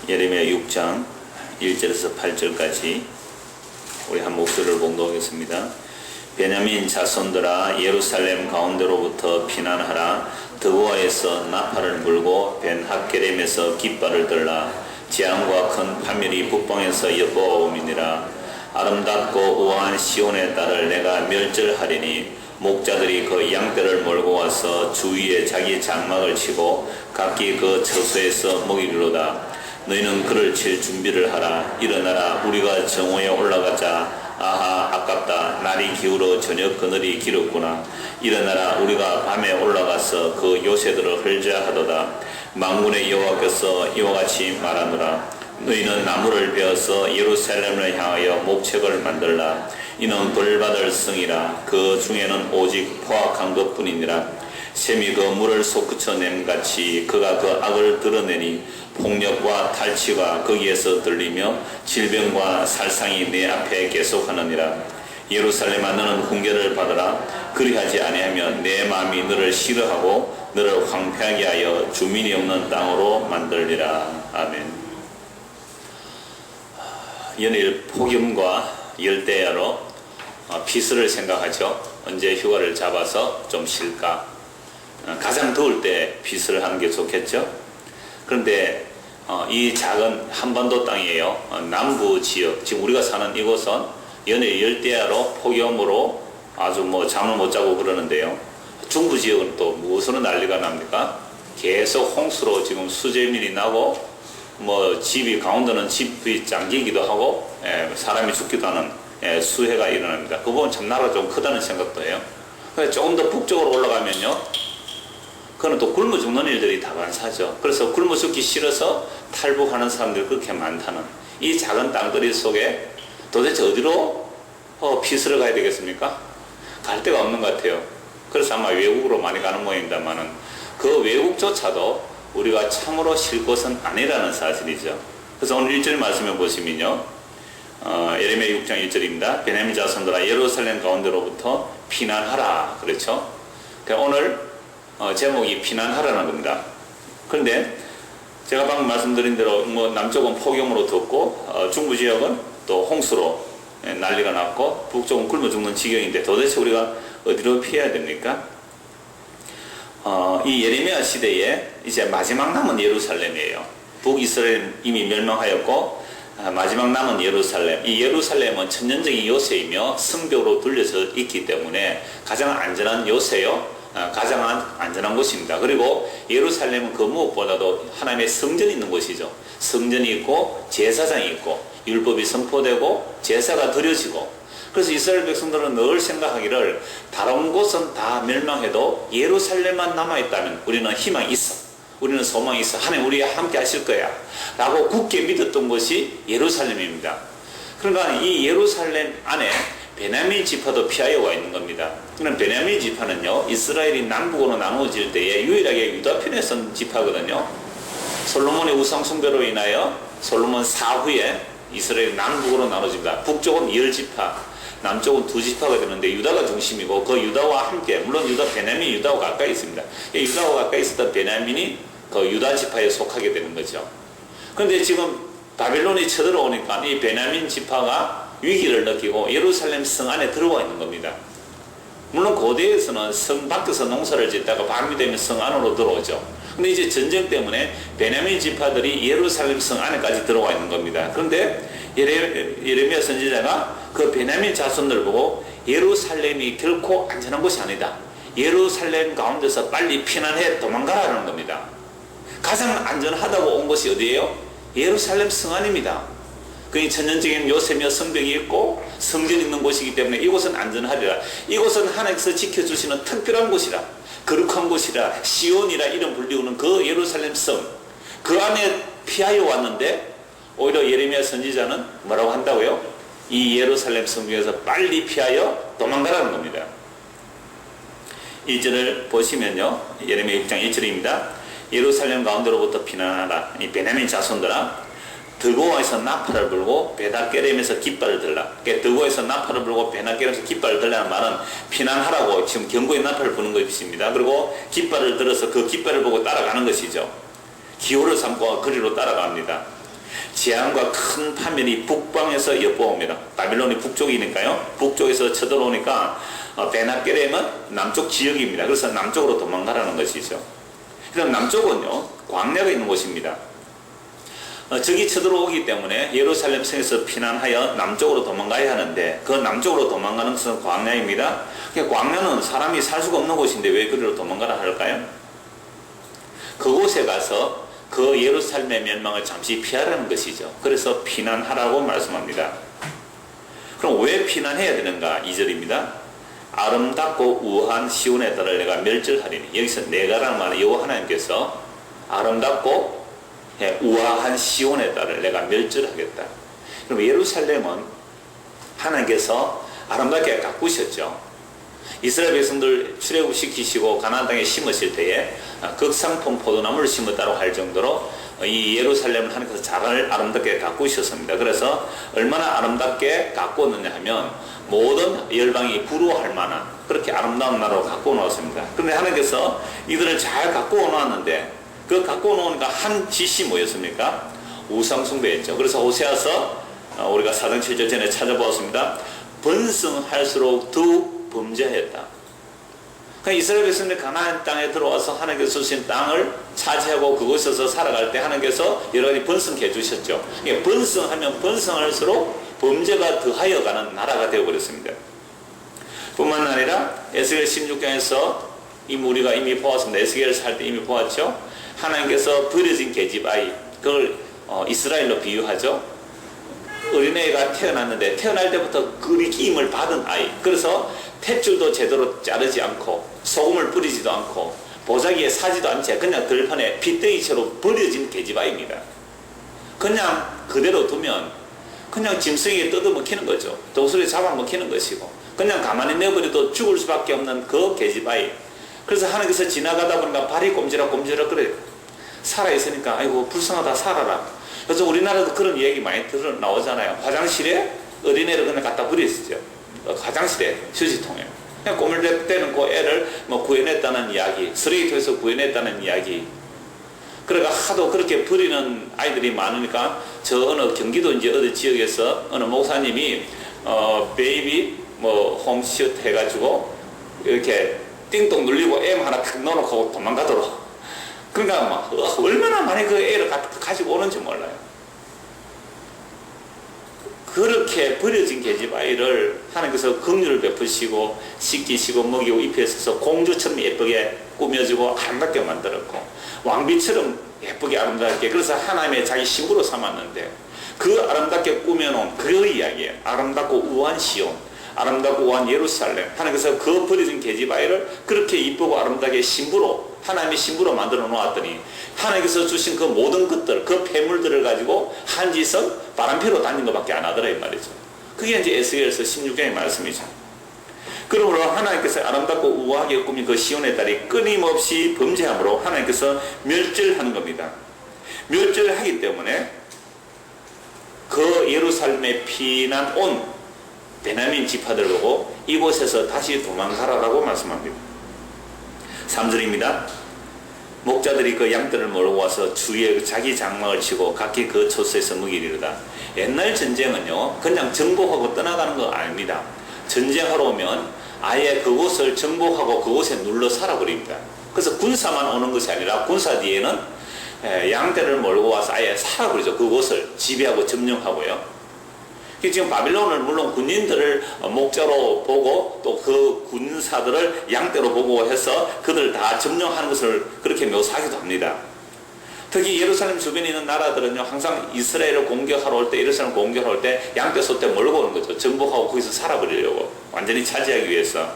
예레미야 6장 1절에서 8절까지 우리 한 목소리를 봉독하겠습니다. 베냐민 자손들아, 예루살렘 가운데로부터 피난하라. 드보아에서 나팔을 불고 벤핫게렘에서 깃발을 들라. 재앙과 큰 파멸이 북방에서 엿보아오미니라. 아름답고 우아한 시온의 딸을 내가 멸절하리니 목자들이 그 양떼를 몰고 와서 주위에 자기 장막을 치고 각기 그 처소에서 먹이리로다. 너희는 그를 칠 준비를 하라. 일어나라, 우리가 정오에 올라가자. 아하, 아깝다. 날이 기울어 저녁 그늘이 길었구나. 일어나라, 우리가 밤에 올라가서 그 요새들을 헐자 하도다. 만군의 여호와께서 이와 같이 말하노라. 너희는 나무를 베어서 예루살렘을 향하여 목책을 만들라. 이는 벌받을 성이라. 그 중에는 오직 포악한 것뿐이니라. 샘이 그 물을 솟구쳐 냄같이 그가 그 악을 드러내니 폭력과 탈취가 거기에서 들리며 질병과 살상이 내 앞에 계속하느니라. 예루살렘아, 너는 훈계를 받으라. 그리하지 아니하면 내 마음이 너를 싫어하고 너를 황폐하게 하여 주민이 없는 땅으로 만들리라. 아멘. 연일 폭염과 열대야로 피서를 생각하죠. 언제 휴가를 잡아서 좀 쉴까. 가장 더울 때 피서를 하는 게 좋겠죠. 그런데 이 작은 한반도 땅이에요. 남부 지역, 지금 우리가 사는 이곳은 연일 열대야로 폭염으로 아주 잠을 못 자고 그러는데요. 중부 지역은 또 무엇으로 난리가 납니까? 계속 홍수로 지금 수재민이 나고 집이 강원도는 집이 잠기기도 하고 사람이 죽기도 하는 수해가 일어납니다. 그 부분 참 나라가 좀 크다는 생각도 해요. 조금 더 북쪽으로 올라가면요, 그건 또 굶어 죽는 일들이 다반사죠. 그래서 굶어 죽기 싫어서 탈북하는 사람들이 그렇게 많다는 이 작은 땅거리 속에 도대체 어디로 피서를 가야 되겠습니까? 갈 데가 없는 것 같아요. 그래서 아마 외국으로 많이 가는 모양입니다만은 그 외국조차도 우리가 참으로 쉴 곳은 아니라는 사실이죠. 그래서 오늘 1절 말씀을 보시면요, 예레미야 6장 1절입니다. 베냐민 자손들아, 예루살렘 가운데로부터 피난하라. 그렇죠? 그러니까 오늘 제목이 피난하라는 겁니다. 그런데 제가 방금 말씀드린 대로 남쪽은 폭염으로 덥고 중부 지역은 또 홍수로 난리가 났고 북쪽은 굶어 죽는 지경인데 도대체 우리가 어디로 피해야 됩니까? 이 예레미야 시대에 이제 마지막 남은 예루살렘이에요. 북이스라엘 이미 멸망하였고 마지막 남은 예루살렘. 이 예루살렘은 천년적인 요새이며 성벽으로 둘려져 있기 때문에 가장 안전한 요새요. 가장 안전한 곳입니다. 그리고 예루살렘은 그 무엇보다도 하나님의 성전이 있는 곳이죠. 성전이 있고 제사장이 있고 율법이 선포되고 제사가 드려지고, 그래서 이스라엘 백성들은 늘 생각하기를 다른 곳은 다 멸망해도 예루살렘만 남아있다면 우리는 희망이 있어, 우리는 소망이 있어, 하나님 우리와 함께 하실 거야 라고 굳게 믿었던 것이 예루살렘입니다. 그러니까 이 예루살렘 안에 베냐민 지파도 피하여 와 있는 겁니다. 그럼 베냐민 지파는요, 이스라엘이 남북으로 나누어질 때에 유일하게 유다편에 선 지파거든요. 솔로몬의 우상 숭배로 인하여 솔로몬 사후에 이스라엘이 남북으로 나눠집니다. 북쪽은 10지파, 남쪽은 2지파가 되는데 유다가 중심이고 그 유다와 함께, 물론 베냐민 유다와 가까이 있습니다. 유다와 가까이 있었던 베냐민이 그 유다 지파에 속하게 되는 거죠. 그런데 지금 바벨론이 쳐들어오니까 이 베냐민 지파가 위기를 느끼고 예루살렘 성 안에 들어와 있는 겁니다. 물론 고대에서는 성 밖에서 농사를 짓다가 밤이 되면 성 안으로 들어오죠. 근데 이제 전쟁 때문에 베냐민 지파들이 예루살렘 성 안에까지 들어와 있는 겁니다. 그런데 예레미야 선지자가 그 베냐민 자손들 보고 예루살렘이 결코 안전한 곳이 아니다. 예루살렘 가운데서 빨리 피난해 도망가라는 겁니다. 가장 안전하다고 온 곳이 어디예요? 예루살렘 성 안입니다. 그 천년적인 요새며 성벽이 있고 성전이 있는 곳이기 때문에 이곳은 안전하리라. 이곳은 하나님께서 지켜주시는 특별한 곳이라, 거룩한 곳이라, 시온이라 이름 불리우는 그 예루살렘 성, 그 안에 피하여 왔는데 오히려 예레미야 선지자는 뭐라고 한다고요? 이 예루살렘 성벽에서 빨리 피하여 도망가라는 겁니다. 1절을 보시면요, 예레미야 6장 1절입니다. 예루살렘 가운데로부터 피난하라. 이 베냐민 자손들아, 드고아에서 나팔을 불고 벤핫게렘에서 깃발을 들라. 드고아에서 나팔을 불고 벤핫게렘에서 깃발을 들라는 말은 피난하라고 지금 경고의 나팔을 부는 것입니다. 그리고 깃발을 들어서 그 깃발을 보고 따라가는 것이죠. 기호를 삼고 거리로 따라갑니다. 재앙과 큰 파멸이 북방에서 엿보옵니다. 바빌론이 북쪽이니까요. 북쪽에서 쳐들어오니까 베나게렘은 남쪽 지역입니다. 그래서 남쪽으로 도망가라는 것이죠. 그럼 남쪽은요, 광야가 있는 곳입니다. 적이 쳐들어오기 때문에 예루살렘 성에서 피난하여 남쪽으로 도망가야 하는데, 그 남쪽으로 도망가는 것은 광야입니다. 광야는 사람이 살 수가 없는 곳인데 왜 그리로 도망가라 할까요? 그곳에 가서 그 예루살렘의 멸망을 잠시 피하라는 것이죠. 그래서 피난하라고 말씀합니다. 그럼 왜 피난해야 되는가? 2절입니다. 아름답고 우아한 시온의 딸을 내가 멸절하리니. 여기서 내가라는 말은 여호와 하나님께서 아름답고 우아한 시온의 딸을 내가 멸절하겠다. 그럼 예루살렘은 하나님께서 아름답게 가꾸셨죠. 이스라엘 백성들 출애굽시키시고 가나안 땅에 심으실 때에 극상품 포도나무를 심었다고 할 정도로 이 예루살렘을 하나님께서 잘 아름답게 가꾸셨습니다. 그래서 얼마나 아름답게 가꾸었느냐 하면 모든 열방이 부러워할 만한 그렇게 아름다운 나라로 가꾸어 놓았습니다. 그런데 하나님께서 이들을 잘 가꾸어 놓았는데, 그 가꾸어 놓으니까 한 짓이 뭐였습니까? 우상숭배였죠. 그래서 호세아서 우리가 사장 7절 전에 찾아보았습니다. 번성할수록 더욱 범죄하였다. 그러니까 이스라엘 백성들이 가나안 땅에 들어와서 하나님께서 주신 땅을 차지하고 그곳에서 살아갈 때 하나님께서 여러 가지 번성해 주셨죠. 번성하면 번성할수록 범죄가 더하여 가는 나라가 되어버렸습니다. 뿐만 아니라 에스겔 16장에서 우리가 이미 보았습니다. 에스겔을 살 때 이미 보았죠. 하나님께서 버려진 계집 아이, 그걸 이스라엘로 비유하죠. 어린애가 태어났는데 태어날 때부터 그리김을 받은 아이. 그래서 탯줄도 제대로 자르지 않고 소금을 뿌리지도 않고 보자기에 사지도 않지, 그냥 들판에 핏덩이처럼 버려진 계집아이입니다. 그냥 그대로 두면 그냥 짐승에게 뜯어먹히는 거죠. 독수리 잡아먹히는 것이고 그냥 가만히 내버려도 죽을 수밖에 없는 그 계집아이. 그래서 하나님께서 지나가다 보니까 발이 꼼지락꼼지락 그래요. 살아있으니까 아이고 불쌍하다 살아라. 그래서 우리나라도 그런 얘기 많이 나오잖아요. 화장실에 어린애를 그냥 갖다 버렸죠. 화장실에 휴지통에 그냥 꼬물대는 그 애를 구해냈다는 이야기, 쓰레기통에서 구해냈다는 이야기. 그러니까 하도 그렇게 버리는 아이들이 많으니까 저 어느 경기도 이제 어느 지역에서 어느 목사님이 베이비 홈시트 해가지고 이렇게 띵동 눌리고 M 하나 탁 넣어놓고 도망가도록. 그러니까 얼마나 많이 그 애를 가지고 오는지 몰라요. 그렇게 버려진 계집아이를 하나님께서 긍휼을 베푸시고 씻기시고 먹이고 입혀서 공주처럼 예쁘게 꾸며주고 아름답게 만들었고 왕비처럼 예쁘게 아름답게, 그래서 하나님의 자기 신부로 삼았는데 그 아름답게 꾸며놓은 그 이야기예요. 아름답고 우아한 시온, 아름답고 우아한 예루살렘. 하나님께서 그 버려진 계집아이를 그렇게 이쁘고 아름답게 신부로, 하나님의 신부로 만들어 놓았더니 하나님께서 주신 그 모든 것들, 그 폐물들을 가지고 한 짓은 바람피로 다닌 것밖에 안 하더라 이 말이죠. 그게 이제 에스겔서 16장의 말씀이죠. 그러므로 하나님께서 아름답고 우아하게 꾸민 그 시온의 딸이 끊임없이 범죄함으로 하나님께서 멸절하는 겁니다. 멸절하기 때문에 그 예루살렘에 피난 온 베냐민 지파들 보고 이곳에서 다시 도망가라라고 말씀합니다. 3절입니다. 목자들이 그 양떼를 몰고 와서 주위에 자기 장막을 치고 각기 그 초소에서 먹이리로다. 옛날 전쟁은요 그냥 정복하고 떠나가는 거 아닙니다. 전쟁하러 오면 아예 그곳을 정복하고 그곳에 눌러 살아버립니다. 그래서 군사만 오는 것이 아니라 군사 뒤에는 양떼를 몰고 와서 아예 살아버리죠. 그곳을 지배하고 점령하고요. 지금 바빌론을 물론 군인들을 목자로 보고 또 그 군사들을 양떼로 보고 해서 그들 다 점령하는 것을 그렇게 묘사하기도 합니다. 특히 예루살렘 주변에 있는 나라들은요 항상 이스라엘을 공격하러 올 때, 예루살렘을 공격하러 올 때 양떼 소떼 몰고 오는 거죠. 정복하고 거기서 살아버리려고, 완전히 차지하기 위해서.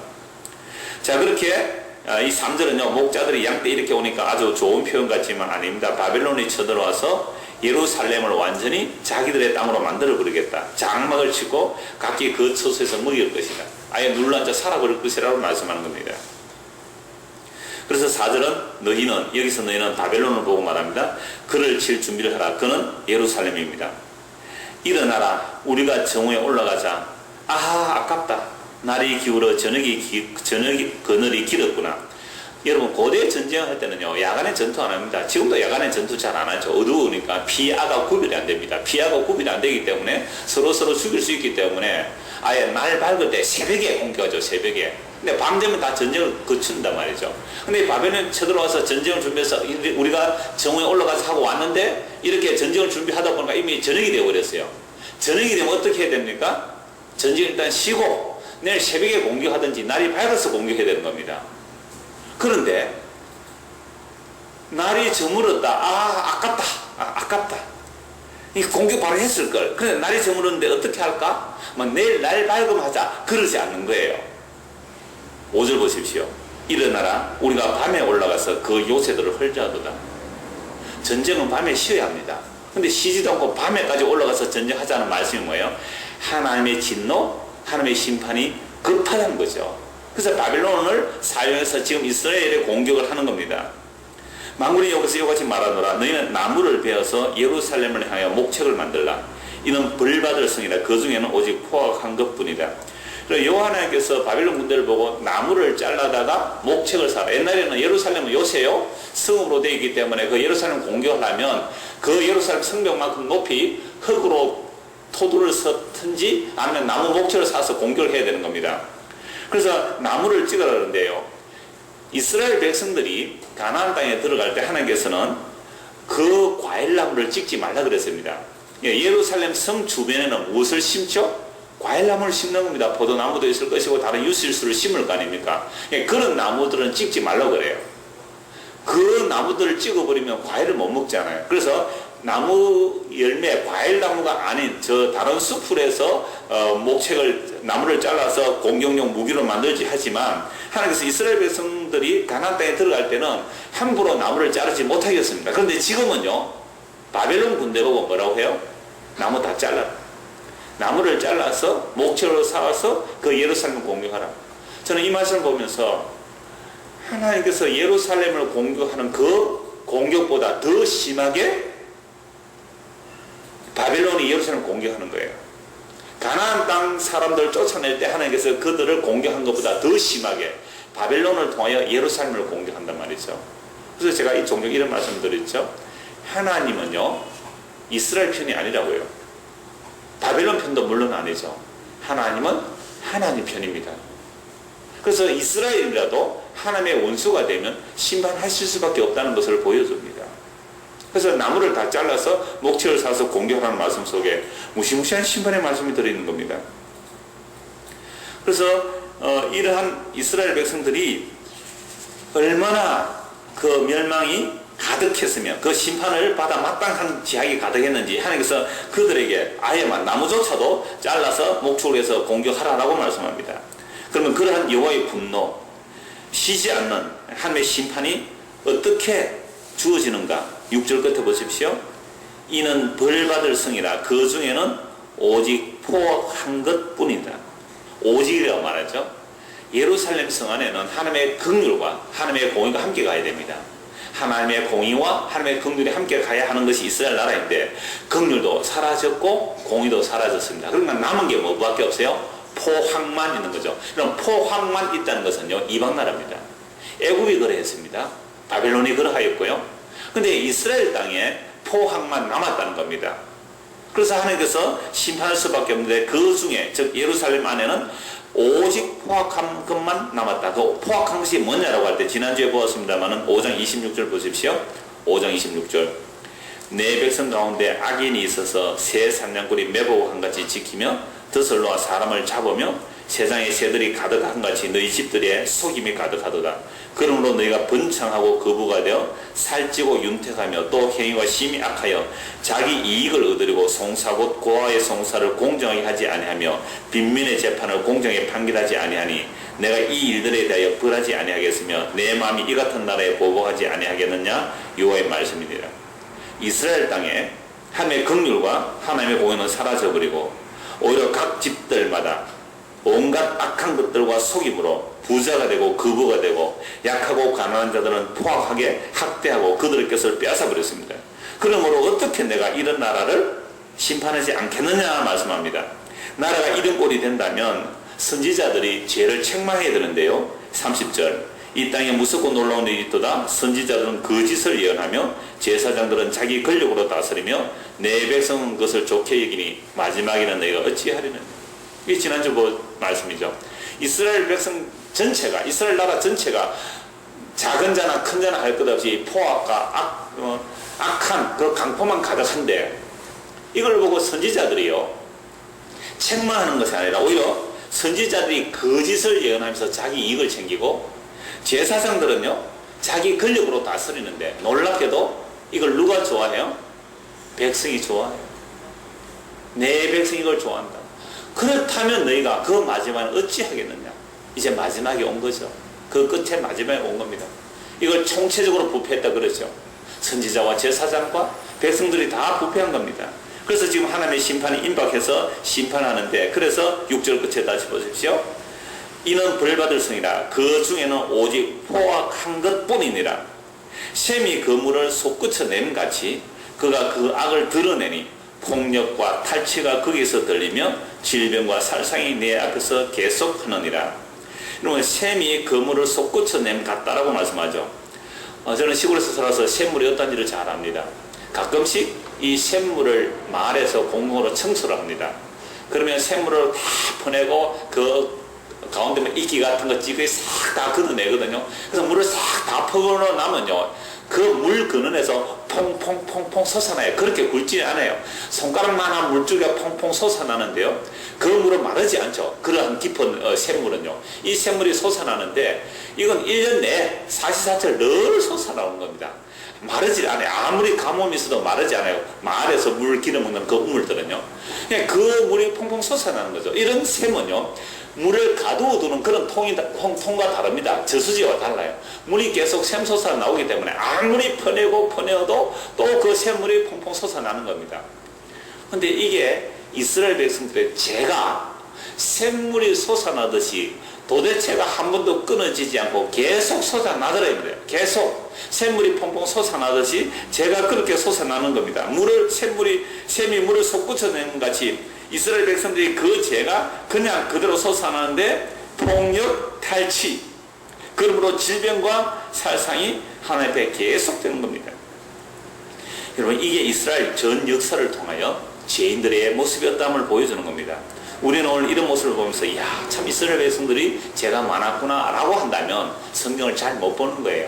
자, 그렇게 이 3절은요 목자들이 양떼 이렇게 오니까 아주 좋은 표현 같지만 아닙니다. 바빌론이 쳐들어와서 예루살렘을 완전히 자기들의 땅으로 만들어 버리겠다. 장막을 치고 각기 그 처소에서 먹일 것이다. 아예 눌러앉아 살아버릴 것이라고 말씀하는 겁니다. 그래서 4절은 너희는, 여기서 너희는 바벨론을 보고 말합니다. 그를 칠 준비를 하라. 그는 예루살렘입니다. 일어나라. 우리가 정오에 올라가자. 아하, 아깝다. 날이 기울어 저녁이 그늘이 길었구나. 여러분 고대 전쟁을 할 때는요 야간에 전투 안 합니다. 지금도 야간에 전투 잘 안 하죠. 어두우니까 피아가 구별이 안 됩니다. 피아가 구별이 안 되기 때문에 서로 죽일 수 있기 때문에 아예 날 밝을 때 새벽에 공격하죠. 새벽에. 근데 밤 되면 다 전쟁을 거친단 말이죠. 근데 바벨론 쳐들어와서 전쟁을 준비해서 우리가 정오에 올라가서 하고 왔는데 이렇게 전쟁을 준비하다 보니까 이미 저녁이 되어버렸어요. 저녁이 되면 어떻게 해야 됩니까? 전쟁을 일단 쉬고 내일 새벽에 공격하든지 날이 밝아서 공격해야 되는 겁니다. 그런데 날이 저물었다. 아깝다. 이 공격 바로 했을걸. 그런데 날이 저물었는데 어떻게 할까? 내일 날 밝으면 하자. 그러지 않는 거예요. 5절 보십시오. 일어나라. 우리가 밤에 올라가서 그 요새들을 헐자도다. 전쟁은 밤에 쉬어야 합니다. 근데 쉬지도 않고 밤에까지 올라가서 전쟁하자는 말씀이 뭐예요? 하나님의 진노, 하나님의 심판이 급하다는 거죠. 그래서 바벨론을 사용해서 지금 이스라엘에 공격을 하는 겁니다. 만군이 여기서 이같이 말하노라. 너희는 나무를 베어서 예루살렘을 향하여 목책을 만들라. 이는 벌받을 성이라. 그 중에는 오직 포악한 것뿐이다. 그래서 여호와 하나님께서 바벨론 군대를 보고 나무를 잘라다가 목책을 사라. 옛날에는 예루살렘은 요새요 성읍으로 되어 있기 때문에 그 예루살렘 공격을 하면 그 예루살렘 성벽만큼 높이 흙으로 토두를 섰든지 아니면 나무 목책을 사서 공격을 해야 되는 겁니다. 그래서 나무를 찍으라 그러는데요. 이스라엘 백성들이 가나안 땅에 들어갈 때 하나님께서는 그 과일나무를 찍지 말라 그랬습니다. 예루살렘 성 주변에는 무엇을 심죠? 과일나무를 심는 겁니다. 포도나무도 있을 것이고 다른 유실수를 심을 거 아닙니까? 그런 나무들은 찍지 말라고 그래요. 그 나무들을 찍어버리면 과일을 못 먹잖아요. 그래서 나무 열매, 과일나무가 아닌 저 다른 숲풀에서 나무를 잘라서 공격용 무기로 만들지 하지만 하나님께서 이스라엘 백성들이 가나안 땅에 들어갈 때는 함부로 나무를 자르지 못하겠습니다. 그런데 지금은요 바벨론 군대 보고 뭐라고 해요? 나무 다 잘라. 나무를 잘라서 목책으로 쌓아서 그 예루살렘을 공격하라. 저는 이 말씀을 보면서 하나님께서 예루살렘을 공격하는 그 공격보다 더 심하게 바벨론이 예루살렘을 공격하는 거예요. 가나안 땅 사람들을 쫓아낼 때 하나님께서 그들을 공격한 것보다 더 심하게 바벨론을 통하여 예루살렘을 공격한단 말이죠. 그래서 제가 이 종종 이런 말씀 드렸죠. 하나님은요 이스라엘 편이 아니라고요. 바벨론 편도 물론 아니죠. 하나님은 하나님 편입니다. 그래서 이스라엘이라도 하나님의 원수가 되면 심판하실 수밖에 없다는 것을 보여줍니다. 그래서 나무를 다 잘라서 목책을 사서 공격하는 말씀 속에 무시무시한 심판의 말씀이 들어있는 겁니다. 그래서 이러한 이스라엘 백성들이 얼마나 그 멸망이 가득했으면 그 심판을 받아 마땅한 지학이 가득했는지 하나님께서 그들에게 아예 나무조차도 잘라서 목축을 해서 공격하라라고 말씀합니다. 그러면 그러한 여호와의 분노, 쉬지 않는 하나님의 심판이 어떻게 주어지는가? 6절 끝에 보십시오. 이는 벌받을 성이라. 그 중에는 오직 포악한 것뿐이다. 오직이라고 말하죠. 예루살렘 성 안에는 하나님의 긍휼과 하나님의 공의가 함께 가야 됩니다. 하나님의 공의와 하나님의 긍휼이 함께 가야 하는 것이 이스라엘 나라인데 긍휼도 사라졌고 공의도 사라졌습니다. 그러니까 남은 게 뭐밖에 없어요? 포악만 있는 거죠. 그럼 포악만 있다는 것은요 이방 나라입니다. 애굽이 그러했습니다. 바벨론이 그러하였고요. 근데 이스라엘 땅에 포악만 남았다는 겁니다. 그래서 하나님께서 심판할 수밖에 없는데 그 중에 즉 예루살렘 안에는 오직 포악한 것만 남았다. 그 포악한 것이 뭐냐라고 할 때 지난주에 보았습니다만은 5장 26절 보십시오. 5장 26절. 내 백성 가운데 악인이 있어서 새 산냥꾼이 매복한 같이 지키며 드슬로와 사람을 잡으며 세상에 새들이 가득한 같이 너희 집들에 속임이 가득하도다. 그러므로 너희가 번창하고 거부가 되어 살찌고 윤택하며 또 행위가 심히 악하여 자기 이익을 얻으려고 송사 곧 고아의 송사를 공정하게 하지 아니하며 빈민의 재판을 공정하게 판결하지 아니하니 내가 이 일들에 대하여 벌하지 아니하겠으며 내 마음이 이 같은 나라에 보복하지 아니하겠느냐 여호와의 말씀이니라. 이스라엘 땅에 하나님의 긍휼과 하나님의 공의는 사라져버리고 오히려 각 집들마다 온갖 악한 것들과 속임으로 부자가 되고 거부가 되고 약하고 가난한 자들은 포악하게 학대하고 그들의 것을 빼앗아버렸습니다. 그러므로 어떻게 내가 이런 나라를 심판하지 않겠느냐 말씀합니다. 나라가 이런 꼴이 된다면 선지자들이 죄를 책망해야 되는데요. 30절 이 땅에 무섭고 놀라운 일이 있도다. 선지자들은 거짓을 예언하며 제사장들은 자기 권력으로 다스리며 내 백성은 그것을 좋게 여기니 마지막에는 너희가 어찌하리느냐. 이게 지난주 말씀이죠. 이스라엘 백성 전체가, 이스라엘 나라 전체가 작은 자나 큰 자나 할 것 없이 포악과 악한 그 강포만 가득한데, 이걸 보고 선지자들이요, 책망하는 것이 아니라 오히려 선지자들이 거짓을 예언하면서 자기 이익을 챙기고, 제사장들은요 자기 권력으로 다스리는데, 놀랍게도 이걸 누가 좋아해요? 백성이 좋아해요. 내 백성이 이걸 좋아한다. 그렇다면 너희가 그 마지막에 어찌하겠느냐. 이제 마지막이 온 거죠. 그 끝에 마지막에 온 겁니다. 이걸 총체적으로 부패했다 그러죠. 선지자와 제사장과 백성들이 다 부패한 겁니다. 그래서 지금 하나님의 심판이 임박해서 심판하는데, 그래서 6절 끝에 다시 보십시오. 이는 벌받을 성이라. 그 중에는 오직 포악한 것뿐이니라. 셈이 그물을 솟구쳐 같이 그가 그 악을 드러내니 폭력과 탈취가 거기서 들리며 질병과 살상이 내 앞에서 계속하느니라. 여러분, 셈이 그물을 솟구쳐 같다라고 말씀하죠. 저는 시골에서 살아서 샘물이 어떤지를 잘 압니다. 가끔씩 이 샘물을 마을에서 공공으로 청소를 합니다. 그러면 샘물을 다 퍼내고 그 가운데 이끼 같은 거 찌그리 싹 다 걷어내거든요. 그래서 물을 싹 다 퍼내고 나면요, 그 물 근원에서 퐁퐁퐁퐁 솟아나요. 그렇게 굵지 않아요. 손가락만한 물줄기가 퐁퐁 솟아나는데요, 그 물은 마르지 않죠. 그러한 깊은 샘물은요. 이 샘물이 솟아나는데 이건 1년 내에 사시사철 늘 솟아나오는 겁니다. 마르지 않아요. 아무리 가뭄이 있어도 마르지 않아요. 마을에서 물 길어먹는 그 우물들은요. 그냥 그 물이 퐁퐁 솟아나는 거죠. 이런 샘은요, 물을 가두어 두는 그런 통과 다릅니다. 저수지와 달라요. 물이 계속 샘솟아 나오기 때문에 아무리 퍼내도 또 그 샘물이 퐁퐁 솟아나는 겁니다. 근데 이게 이스라엘 백성들의 죄가 샘물이 솟아나듯이 도대체가 한 번도 끊어지지 않고 계속 솟아나더라 이 말이에요. 계속 샘물이 퐁퐁 솟아나듯이 죄가 그렇게 솟아나는 겁니다. 샘이 물을 솟구쳐내는 같이 이스라엘 백성들이 그 죄가 그냥 그대로 솟아나는데, 폭력, 탈취, 그러므로 질병과 살상이 하나님 앞에 계속되는 겁니다. 여러분, 이게 이스라엘 전 역사를 통하여 죄인들의 모습이었다함을 보여주는 겁니다. 우리는 오늘 이런 모습을 보면서 야, 참 이스라엘 백성들이 죄가 많았구나 라고 한다면 성경을 잘 못 보는 거예요.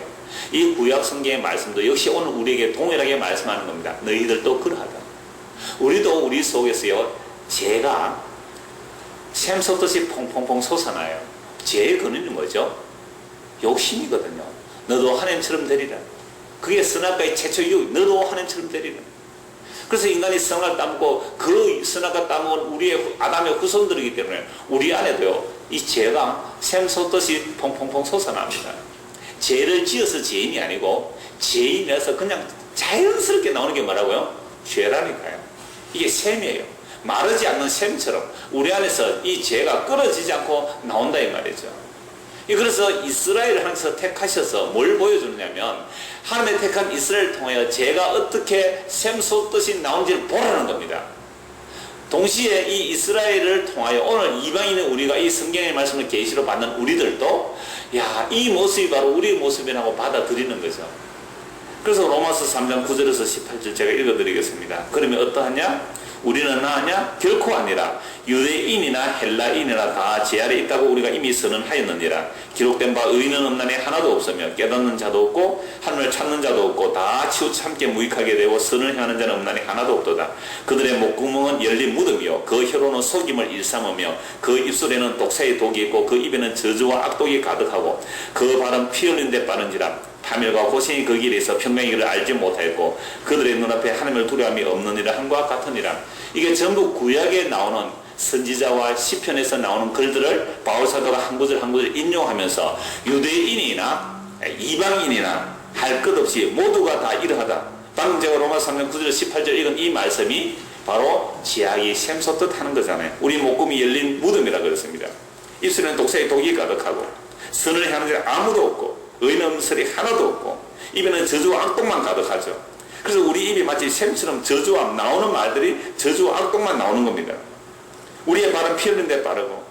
이 구약 성경의 말씀도 역시 오늘 우리에게 동일하게 말씀하는 겁니다. 너희들도 그러하다. 우리도 우리 속에서요, 죄가 샘솟듯이 퐁퐁퐁 솟아나요. 죄의 근원이 뭐죠? 욕심이거든요. 너도 하나님처럼 되리라. 그게 선악과의 최초 유혹. 너도 하나님처럼 되리라. 그래서 인간이 선악을 따먹고 그 선악과 따먹은 우리의 아담의 후손들이기 때문에 우리 안에도요, 이 죄가 샘솟듯이 퐁퐁퐁 솟아납니다. 죄를 지어서 죄인이 아니고 죄인이라서 그냥 자연스럽게 나오는 게 뭐라고요? 죄라니까요. 이게 샘이에요. 마르지 않는 샘처럼 우리 안에서 이 죄가 끊어지지 않고 나온다 이 말이죠. 그래서 이스라엘을 하나님께서 택하셔서 뭘 보여주느냐면, 하나님의 택한 이스라엘을 통하여 죄가 어떻게 샘솟듯이 나온지를 보라는 겁니다. 동시에 이 이스라엘을 통하여 오늘 이방인의 우리가 이 성경의 말씀을 계시로 받는 우리들도 야, 이 모습이 바로 우리의 모습이라고 받아들이는 거죠. 그래서 로마서 3장 9절에서 18절 제가 읽어드리겠습니다. 그러면 어떠하냐? 우리는 나하냐? 결코 아니라 유대인이나 헬라인이나 다 제 아래 있다고 우리가 이미 선언하였느니라. 기록된 바 의인은 없나니 하나도 없으며 깨닫는 자도 없고 하늘을 찾는 자도 없고 다 치우쳐 함께 무익하게 되고 선을 행하는 자는 없나니 하나도 없도다. 그들의 목구멍은 열린 무덤이요 그 혀로는 속임을 일삼으며 그 입술에는 독사의 독이 있고 그 입에는 저주와 악독이 가득하고 그 발은 피 흘린 데 빠른지라. 파멸과 고생이 그 길에 있어 평명의 길을 알지 못하였고 그들의 눈앞에 하나님을 두려움이 없느니라 함과 같으니라. 이게 전부 구약에 나오는 선지자와 시편에서 나오는 글들을 바울사도가 한 구절 한 구절 인용하면서 유대인이나 이방인이나 할 것 없이 모두가 다 이러하다. 방금 제가 로마서 3장 9절 18절 읽은 이 말씀이 바로 지약이 샘솟듯 하는 거잖아요. 우리 목구멍이 열린 무덤이라 그랬습니다. 입술에는 독사의 독이 가득하고 선을 향하는 자가 아무도 없고 의인의 소리 하나도 없고 입에는 저주와 악독만 가득하죠. 그래서 우리 입이 마치 샘처럼 저주와 나오는 말들이 저주와 악독만 나오는 겁니다. 우리의 발은 피 흘린 데 빠르고,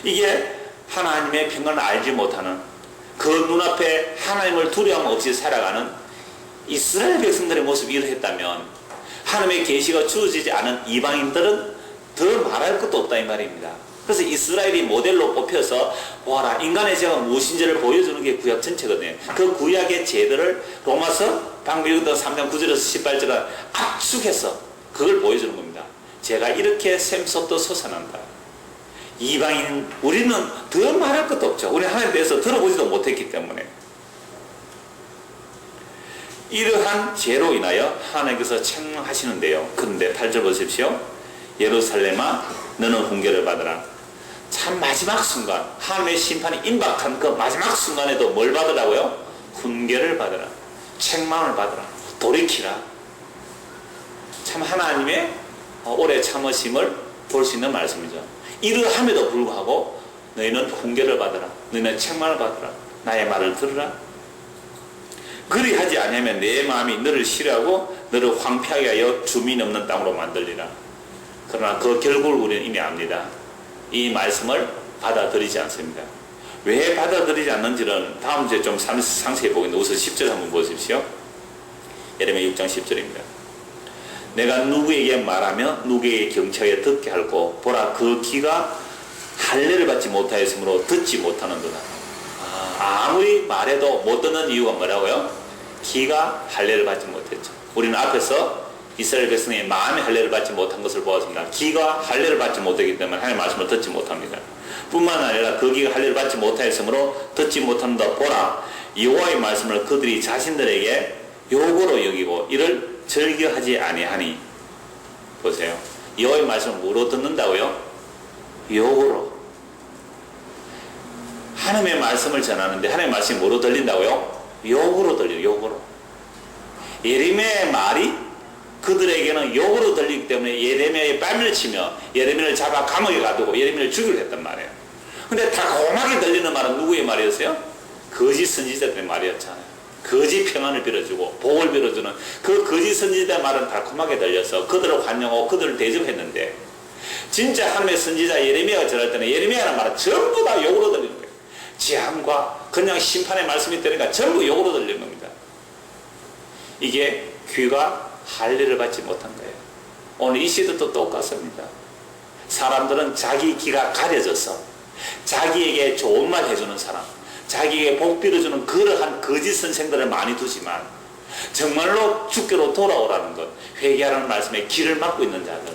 이게 하나님의 평강을 알지 못하는 그 눈앞에 하나님을 두려움 없이 살아가는 이스라엘 백성들의 모습이 이러했다면 하나님의 계시가 주어지지 않은 이방인들은 더 말할 것도 없다 이 말입니다. 그래서 이스라엘이 모델로 뽑혀서 보아라 인간의 죄가 무엇인지를 보여주는 게 구약 전체거든요. 그 구약의 죄들을 로마서 방금 읽었던 3장 9절에서 18절은 압축해서 그걸 보여주는 겁니다. 제가 이렇게 샘솟도 솟아난다. 이방인 우리는 더 말할 것도 없죠. 우리 하나님에 대해서 들어보지도 못했기 때문에. 이러한 죄로 인하여 하나님께서 책망하시는데요. 그런데 8절 보십시오. 예루살렘아 너는 훈계를 받으라. 참 마지막 순간 하나님의 심판이 임박한 그 마지막 순간에도 뭘 받으라고요? 훈계를 받으라. 책망을 받으라. 돌이키라. 참 하나님의 오래 참으심을 볼 수 있는 말씀이죠. 이러함에도 불구하고 너희는 훈계를 받으라. 너희는 책망을 받으라. 나의 말을 들으라. 그리하지 않으면 내 마음이 너를 싫어하고 너를 황폐하게 하여 주민 없는 땅으로 만들리라. 그러나 그 결국을 우리는 이미 압니다. 이 말씀을 받아들이지 않습니다. 왜 받아들이지 않는지는 다음 주에 좀 상세히 보겠는데 우선 10절 한번 보십시오. 예레미야 6장 10절입니다. 내가 누구에게 말하며 누구에게 경청하여 듣게 할고 보라 그 귀가 할례를 받지 못하였으므로 듣지 못하는도다. 아무리 말해도 못 듣는 이유가 뭐라고요? 귀가 할례를 받지 못했죠. 우리는 앞에서 이스라엘 백성의 마음의 할례를 받지 못한 것을 보았습니다. 귀가 할례를 받지 못하기 때문에 하나님의 말씀을 듣지 못합니다. 뿐만 아니라 그 귀가 할례를 받지 못하였으므로 듣지 못한다. 보라 여호와의 말씀을 그들이 자신들에게 욕으로 여기고 이를 즐겨하지 아니하니. 보세요. 여호와의 말씀을 뭐로 듣는다고요? 욕으로. 하나님의 말씀을 전하는데 하나님의 말씀이 뭐로 들린다고요? 욕으로 들려요. 욕으로. 예레미야의 말이 그들에게는 욕으로 들리기 때문에 예레미야의 뺨을 치며 예레미야를 잡아 감옥에 가두고 예레미야를 죽이려 했단 말이에요. 근데 달콤하게 들리는 말은 누구의 말이었어요? 거짓 선지자들의 말이었잖아요. 거짓 평안을 빌어주고 복을 빌어주는 그 거짓 선지자의 말은 달콤하게 들려서 그들을 환영하고 그들을 대접했는데 진짜 하나님의 선지자 예레미야가 전할 때는 예레미야라는 말은 전부 다 욕으로 들리는 거예요. 재앙과 그냥 심판의 말씀이 되니까 전부 욕으로 들리는 겁니다. 이게 귀가 할례를 받지 못한 거예요. 오늘 이 시대도 똑같습니다. 사람들은 자기 귀가 가려져서 자기에게 좋은 말 해주는 사람, 자기에게 복 빌어주는 그러한 거짓 선생들을 많이 두지만 정말로 주께로 돌아오라는 것, 회개하라는 말씀에 귀를 막고 있는 자들,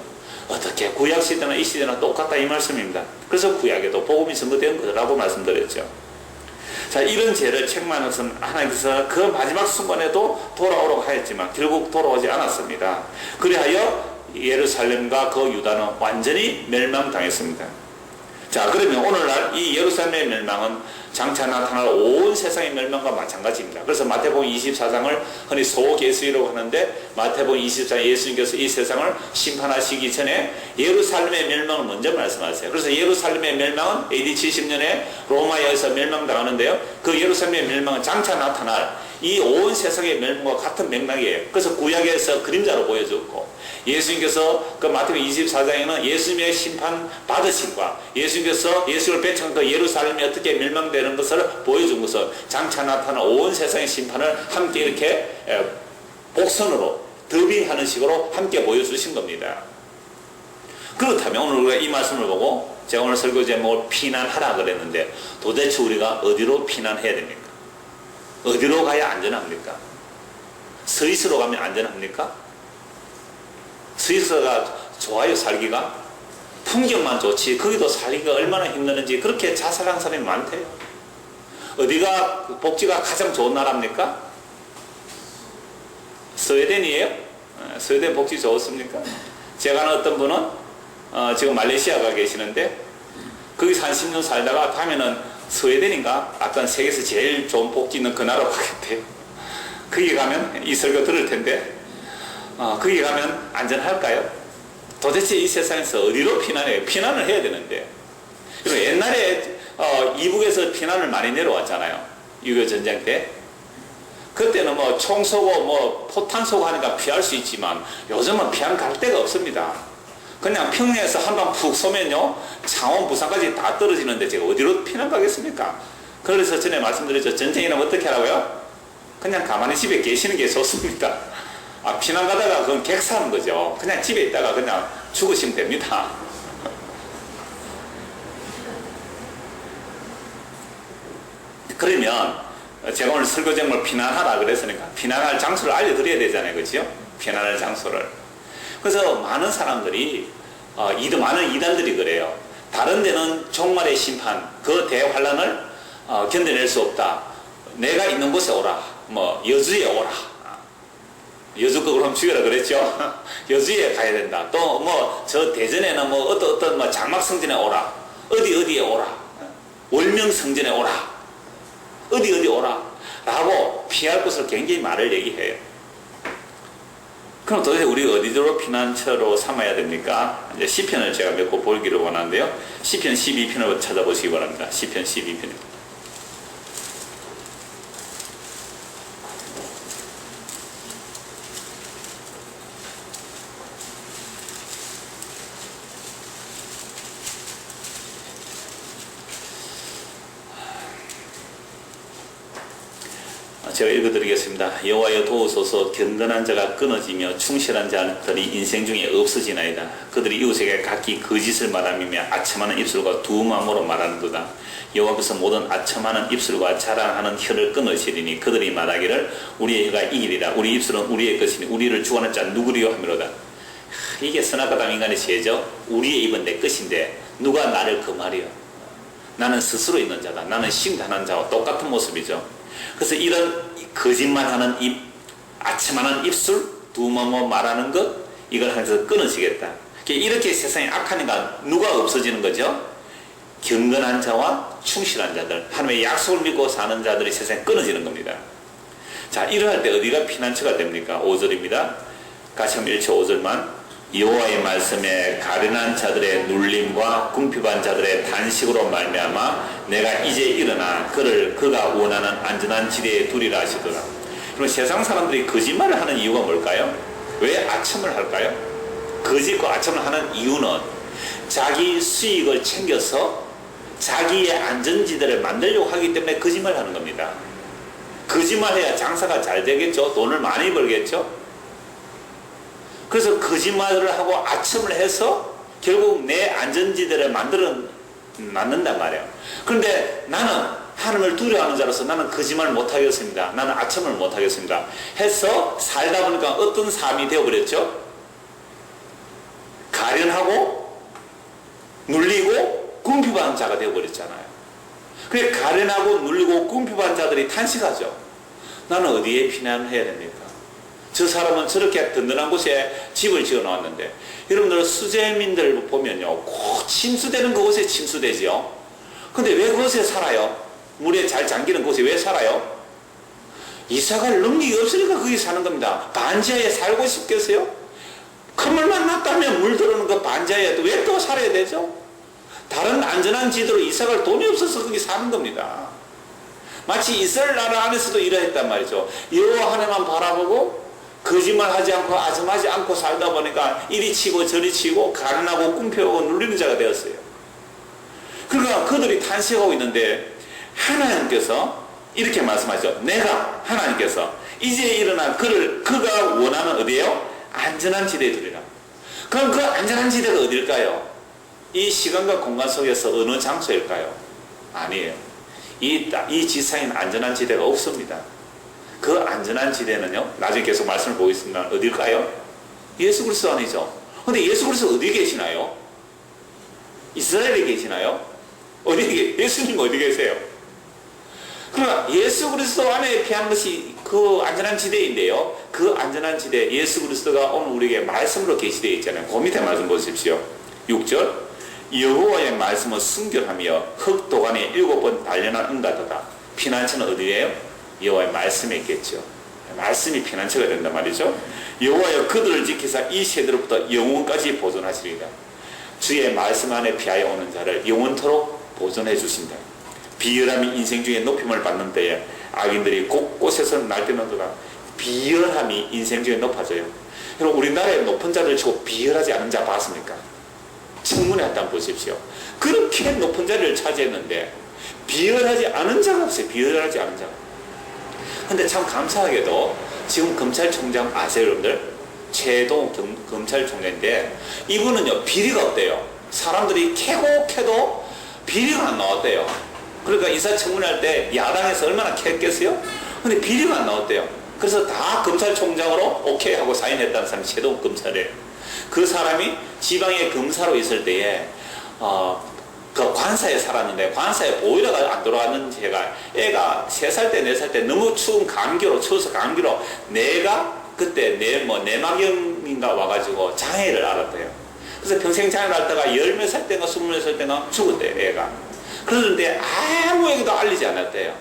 어떻게 구약 시대나 이 시대나 똑같다 이 말씀입니다. 그래서 구약에도 복음이 선포된 거라고 말씀드렸죠. 자, 이런 죄를 책망하는 것은 하나님께서 그 마지막 순간에도 돌아오라고 하였지만 결국 돌아오지 않았습니다. 그리하여 예루살렘과 그 유다는 완전히 멸망당했습니다. 자, 그러면 오늘날 이 예루살렘의 멸망은 장차 나타날 온 세상의 멸망과 마찬가지입니다. 그래서 마태복음 24장을 흔히 소개수이라고 하는데 마태복음 24장 예수님께서 이 세상을 심판하시기 전에 예루살렘의 멸망을 먼저 말씀하세요. 그래서 예루살렘의 멸망은 AD 70년에 로마에서 멸망당하는데요. 그 예루살렘의 멸망은 장차 나타날 이 온 세상의 멸망과 같은 맥락이에요. 그래서 구약에서 그림자로 보여줬고 예수님께서 그 마태복음 24장에는 예수님의 심판 받으심과 예수님께서 예수를 배척한 그 예루살렘이 어떻게 멸망되는 것을 보여준 것은 장차 나타난 온 세상의 심판을 함께 이렇게 복선으로 더빙하는 식으로 함께 보여주신 겁니다. 그렇다면 오늘 우리가 이 말씀을 보고 제가 오늘 설교 제목을 피난하라 그랬는데 도대체 우리가 어디로 피난해야 됩니까? 어디로 가야 안전합니까? 스위스로 가면 안전합니까? 스위스가 좋아요 살기가? 풍경만 좋지 거기도 살기가 얼마나 힘드는지 그렇게 자살한 사람이 많대요. 어디가 복지가 가장 좋은 나라입니까? 스웨덴이에요? 스웨덴 복지 좋습니까? 제가 아는 어떤 분은 지금 말레이시아 가 계시는데 거기서 한 10년 살다가 가면은 스웨덴인가? 약간 세계에서 제일 좋은 복지 있는 그 나라로 가겠대요. 거기 가면 이 설교 들을 텐데 거기 가면 안전할까요? 도대체 이 세상에서 어디로 피난해요? 피난을 해야 되는데 그리고 옛날에 이북에서 피난을 많이 내려왔잖아요. 6.25 전쟁 때 그때는 뭐 총 쏘고 뭐 포탄 쏘고 하니까 피할 수 있지만 요즘은 피한 갈 데가 없습니다. 그냥 평양에서 한 방 푹 쏘면요 창원 부산까지 다 떨어지는데 제가 어디로 피난 가겠습니까? 그래서 전에 말씀드렸죠. 전쟁이 나면 어떻게 하라고요? 그냥 가만히 집에 계시는 게 좋습니다. 피난 가다가 그건 객사하는 거죠. 그냥 집에 있다가 그냥 죽으시면 됩니다. 그러면 제가 오늘 설교 제목을 피난하라 그랬으니까 피난할 장소를 알려드려야 되잖아요. 그렇죠? 피난할 장소를. 그래서 많은 사람들이 많은 이단들이 그래요. 다른 데는 종말의 심판, 그 대환란을 견뎌낼 수 없다. 내가 있는 곳에 오라. 여주에 오라. 여주 거 그럼 죽여라 그랬죠? 여주에 가야 된다. 또 저 대전에는 어떤 장막성전에 오라. 어디에 오라. 월명성전에 오라. 어디 오라. 라고 피할 곳을 굉장히 많이 얘기해요. 그럼 도대체 우리 어디로 피난처로 삼아야 됩니까? 이제 시편을 제가 몇 번 보기를 원하는데요. 시편 12편을 찾아보시기 바랍니다. 시편 12편입니다. 제가 읽어드리겠습니다. 여호와여 도우소서. 경건한 자가 끊어지며 충실한 자들이 인생 중에 없어지나이다. 그들이 이웃에게 각기 거짓을 말하며 아첨하는 입술과 두음함으로 말하는도다. 여호와께서 모든 아첨하는 입술과 자랑하는 혀를 끊으시리니 그들이 말하기를 우리의 혀가 이기리라. 우리 입술은 우리의 것이니 우리를 주관할 자 누구리요 하미로다. 이게 선악과당 인간의 죄죠. 우리의 입은 내 것인데 누가 나를 금하리요. 나는 스스로 있는 자다. 나는 심단한 자와 똑같은 모습이죠. 그래서 이런 거짓말하는 입, 아첨하는 입술, 두마모 말하는 것, 이걸 하면서 끊어지겠다. 이렇게 세상에 악하니까 누가 없어지는 거죠? 경건한 자와 충실한 자들, 하나님의 약속을 믿고 사는 자들이 세상에 끊어지는 겁니다. 자, 이러할 때 어디가 피난처가 됩니까? 5절입니다. 같이 한번 1초 5절만. 여호와의 말씀에 가련한 자들의 눌림과 궁핍한 자들의 단식으로 말미암아 내가 이제 일어나 그가 원하는 안전한 지대에 두리라 하시더라. 그럼 세상 사람들이 거짓말을 하는 이유가 뭘까요? 왜 아첨을 할까요? 거짓과 아첨을 하는 이유는 자기 수익을 챙겨서 자기의 안전지대를 만들려고 하기 때문에 거짓말을 하는 겁니다. 거짓말해야 장사가 잘 되겠죠. 돈을 많이 벌겠죠. 그래서 거짓말을 하고 아첨을 해서 결국 내 안전지대를 만들어 놨는단 말이에요. 그런데 나는 하나님을 두려워하는 자로서 나는 거짓말 못하겠습니다. 나는 아첨을 못하겠습니다. 해서 살다 보니까 어떤 삶이 되어버렸죠? 가련하고 눌리고 궁핍한 자가 되어버렸잖아요. 그래 가련하고 눌리고 궁핍한 자들이 탄식하죠. 나는 어디에 피난해야 됩니까? 저 사람은 저렇게 든든한 곳에 집을 지어 놓았는데, 여러분들 수재민들 보면요, 꼭 침수되는 그곳에 침수되지요. 근데 왜 그곳에 살아요? 물에 잘 잠기는 곳에 왜 살아요? 이사갈 능력이 없으니까 거기 사는 겁니다. 반지하에 살고 싶겠어요? 그물만 났다면 물 들어오는 그 반지하에 왜 또 살아야 되죠? 다른 안전한 지도로 이사갈 돈이 없어서 거기 사는 겁니다. 마치 이스라엘 나라 안에서도 이러했단 말이죠. 여호와 하나님만 바라보고 거짓말하지 않고 아첨하지 않고 살다 보니까 이리 치고 저리 치고 가난하고 꿈펴오고 눌리는 자가 되었어요. 그러니까 그들이 탄식하고 있는데 하나님께서 이렇게 말씀하죠. 내가 하나님께서 이제 일어나 그가 원하는 어디에요? 안전한 지대에 두리라. 그럼 그 안전한 지대가 어딜까요? 이 시간과 공간 속에서 어느 장소일까요? 아니에요. 이 지상에는 안전한 지대가 없습니다. 그 안전한 지대는요, 나중에 계속 말씀을 보겠습니다. 어딜까요? 예수 그리스도 안이죠. 근데 예수 그리스도 어디 계시나요? 이스라엘에 계시나요? 예수님 어디 계세요? 그러나 예수 그리스도 안에 피한 것이 그 안전한 지대인데요. 그 안전한 지대, 예수 그리스도가 오늘 우리에게 말씀으로 계시되어 있잖아요. 그 밑에 말씀 보십시오. 6절. 여호와의 말씀을 순결하며 흑도관에 7번 단련한 은가도다. 피난처는 어디예요? 여호와의 말씀에 있겠죠. 말씀이 피난처가 된단 말이죠. 여호와여 그들을 지키사 이 세대로부터 영원까지 보존하시리이다. 주의 말씀 안에 피하여 오는 자를 영원토록 보존해 주신다. 비열함이 인생 중에 높임을 받는 때에 악인들이 곳곳에서 날뛰는도다. 비열함이 인생 중에 높아져요. 여러분 우리나라에 높은 자들 치고 비열하지 않은 자 봤습니까? 청문회 한번 보십시오. 그렇게 높은 자리를 차지했는데 비열하지 않은 자가 없어요. 비열하지 않은 자가. 근데 참 감사하게도 지금 검찰총장 아세요, 여러분들? 최동 검찰총장인데 이분은요 비리가 없대요. 사람들이 캐도 비리가 안 나왔대요. 그러니까 인사청문회 할 때 야당에서 얼마나 캐겠어요? 근데 비리가 안 나왔대요. 그래서 다 검찰총장으로 오케이 하고 사인했다는 사람이 최동 검사래요. 그 사람이 지방의 검사로 있을 때에 그 관사에 살았는데 관사에 보일러가 안 돌아갔는지 애가 3살 때 4살 때 너무 추운 감기로 추워서 감기로 내가 그때 내막염인가 와가지고 장애를 앓았대요. 그래서 평생 장애를 앓다가 10몇 살 때인가 20살 때인가 죽었대요, 애가. 그러는데 아무에게도 알리지 않았대요.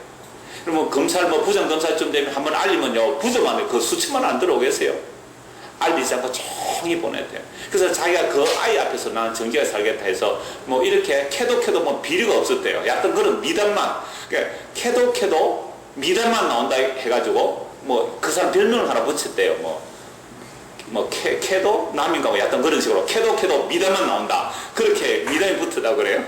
그러면 검찰 부장검사쯤 되면 한번 알리면요 부정만 그 수치만 안 들어오겠어요. 알리지 않고 조용히 보냈대요. 그래서 자기가 그 아이 앞에서 나는 정직하게 살겠다 해서 이렇게 캐도 비리가 없었대요. 약간 그런 미담만, 그러니까 캐도 미담만 나온다 해가지고 그 사람 별명을 하나 붙였대요. 캐도 남인가 약간 그런 식으로 캐도 미담만 나온다. 그렇게 미담이 붙었다고 그래요.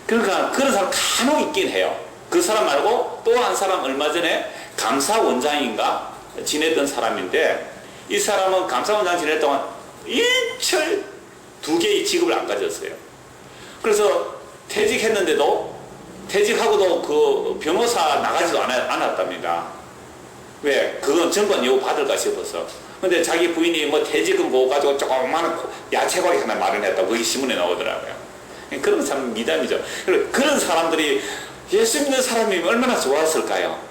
그러니까 그런 사람 간혹 있긴 해요. 그 사람 말고 또 한 사람 얼마 전에 감사원장인가 지냈던 사람인데 이 사람은 감사원장 지낼 동안 일철 2개의 직업을 안 가졌어요. 그래서 퇴직했는데도 퇴직하고도 그 변호사 나가지도 않았답니다. 왜? 그건 정권 여부 받을까 싶어서. 근데 자기 부인이 퇴직금 보고 가지고 조그마한 야채거리 하나 마련했다고 그게 신문에 나오더라고요. 그런 참 미담이죠. 그런 사람들이 예수 믿는 사람이 얼마나 좋았을까요?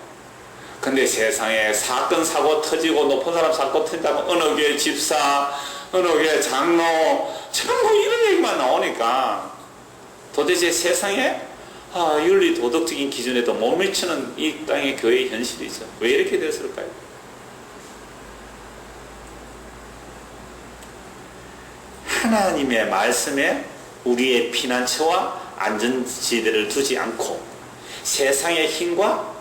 근데 세상에 사건 사고 터지고 높은 사람 사건 터진다면 어느 교회 집사, 어느 교회 장로, 전부 이런 얘기만 나오니까 도대체 세상에 윤리 도덕적인 기준에도 못 미치는 이 땅의 교회의 현실이 있어. 왜 이렇게 됐을까요? 하나님의 말씀에 우리의 피난처와 안전지대를 두지 않고 세상의 힘과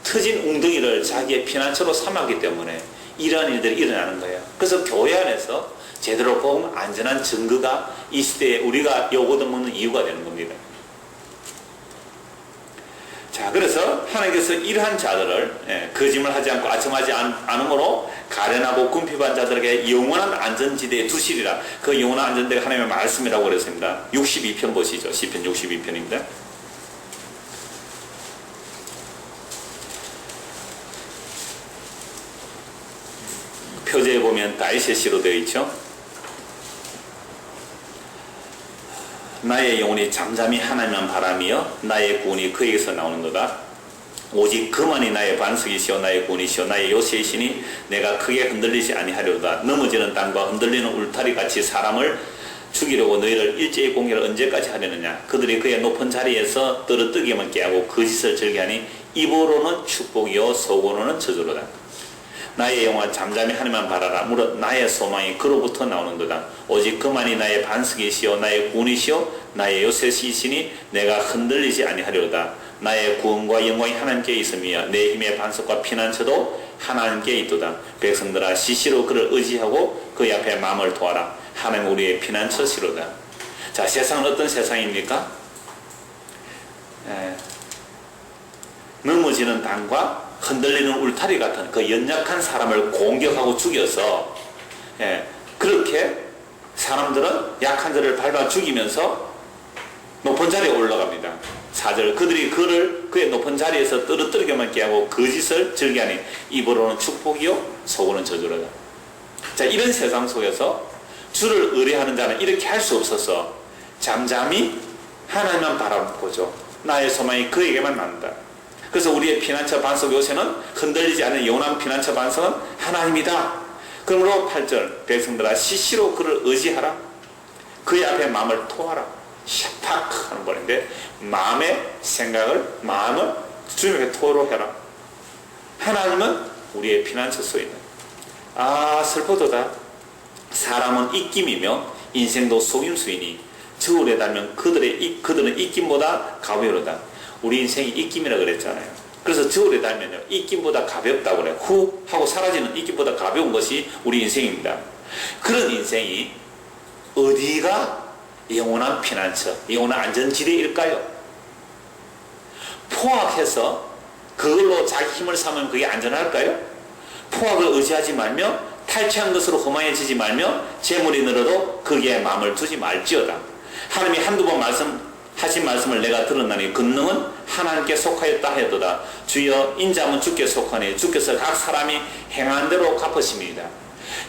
터진 웅덩이를 자기의 피난처로 삼았기 때문에 이러한 일들이 일어나는 거예요. 그래서 교회 안에서 제대로 보면 안전한 증거가 이 시대에 우리가 요구도먹는 이유가 되는 겁니다. 자, 그래서 하나님께서 이러한 자들을 거짓말 하지 않고 아첨하지 않으므로 가련하고 궁핍한 자들에게 영원한 안전지대에 두시리라. 그 영원한 안전지대가 하나님의 말씀이라고 그랬습니다. 62편 보시죠. 시편 62편입니다. 표제에 보면 다이셋시로 되어 있죠. 나의 영혼이 잠잠히 하나님만 바라며 나의 구원이 그에게서 나오는도다. 오직 그만이 나의 반석이시오 나의 구원이시오 나의 요새이시니 내가 크게 흔들리지 아니하려다. 넘어지는 땅과 흔들리는 울타리같이 사람을 죽이려고 너희를 일제히 공격을 언제까지 하려느냐. 그들이 그의 높은 자리에서 떨어뜨기만 깨하고 거짓을 즐겨하니 입으로는 축복이요 속으로는 저주로다. 나의 영혼 잠잠히 하나님만 바라라. 무릇 나의 소망이 그로부터 나오는도다. 오직 그만이 나의 반석이시오 나의 구원이시오 나의 요새이시니 내가 흔들리지 아니하려다. 나의 구원과 영광이 하나님께 있으며 내 힘의 반석과 피난처도 하나님께 있도다. 백성들아 시시로 그를 의지하고 그 앞에 마음을 도하라. 하나님 우리의 피난처시로다. 자, 세상은 어떤 세상입니까? 넘어지는 땅과 흔들리는 울타리 같은 그 연약한 사람을 공격하고 죽여서 그렇게 사람들은 약한 자를 밟아 죽이면서 높은 자리에 올라갑니다. 4절 그들이 그의 높은 자리에서 떨어뜨리게만 하고 거짓을 즐겨하니 입으로는 축복이요 속으로는 저주로다. 자, 이런 세상 속에서 주를 의뢰하는 자는 이렇게 할 수 없어서 잠잠히 하나님만 바라보죠. 나의 소망이 그에게만 난다. 그래서 우리의 피난처 반석 요새는 흔들리지 않는 영원한 피난처 반석은 하나님이다. 그러므로 8절 백성들아 시시로 그를 의지하라. 그의 앞에 마음을 토하라. 샤팍 하는 말인데 마음의 마음을 주님에게 토로해라. 하나님은 우리의 피난처 소이다. 슬프도다. 사람은 입김이며 인생도 속임수이니 저울에 달면 그들은 입김보다 가벼우로다. 우리 인생이 입김이라 그랬잖아요. 그래서 저울에 달면요 입김보다 가볍다고 그래요. 후 하고 사라지는 입김보다 가벼운 것이 우리 인생입니다. 그런 인생이 어디가 영원한 피난처, 영원한 안전지대일까요? 포악해서 그걸로 자기 힘을 삼으면 그게 안전할까요? 포악을 의지하지 말며 탈취한 것으로 허망해지지 말며 재물이 늘어도 거기에 마음을 두지 말지어다. 하나님이 한두 번 하신 말씀을 내가 들었나니 권능은 하나님께 속하였다 하였도다. 주여 인자면 주께 속하니 주께서 각 사람이 행한 대로 갚으심이다.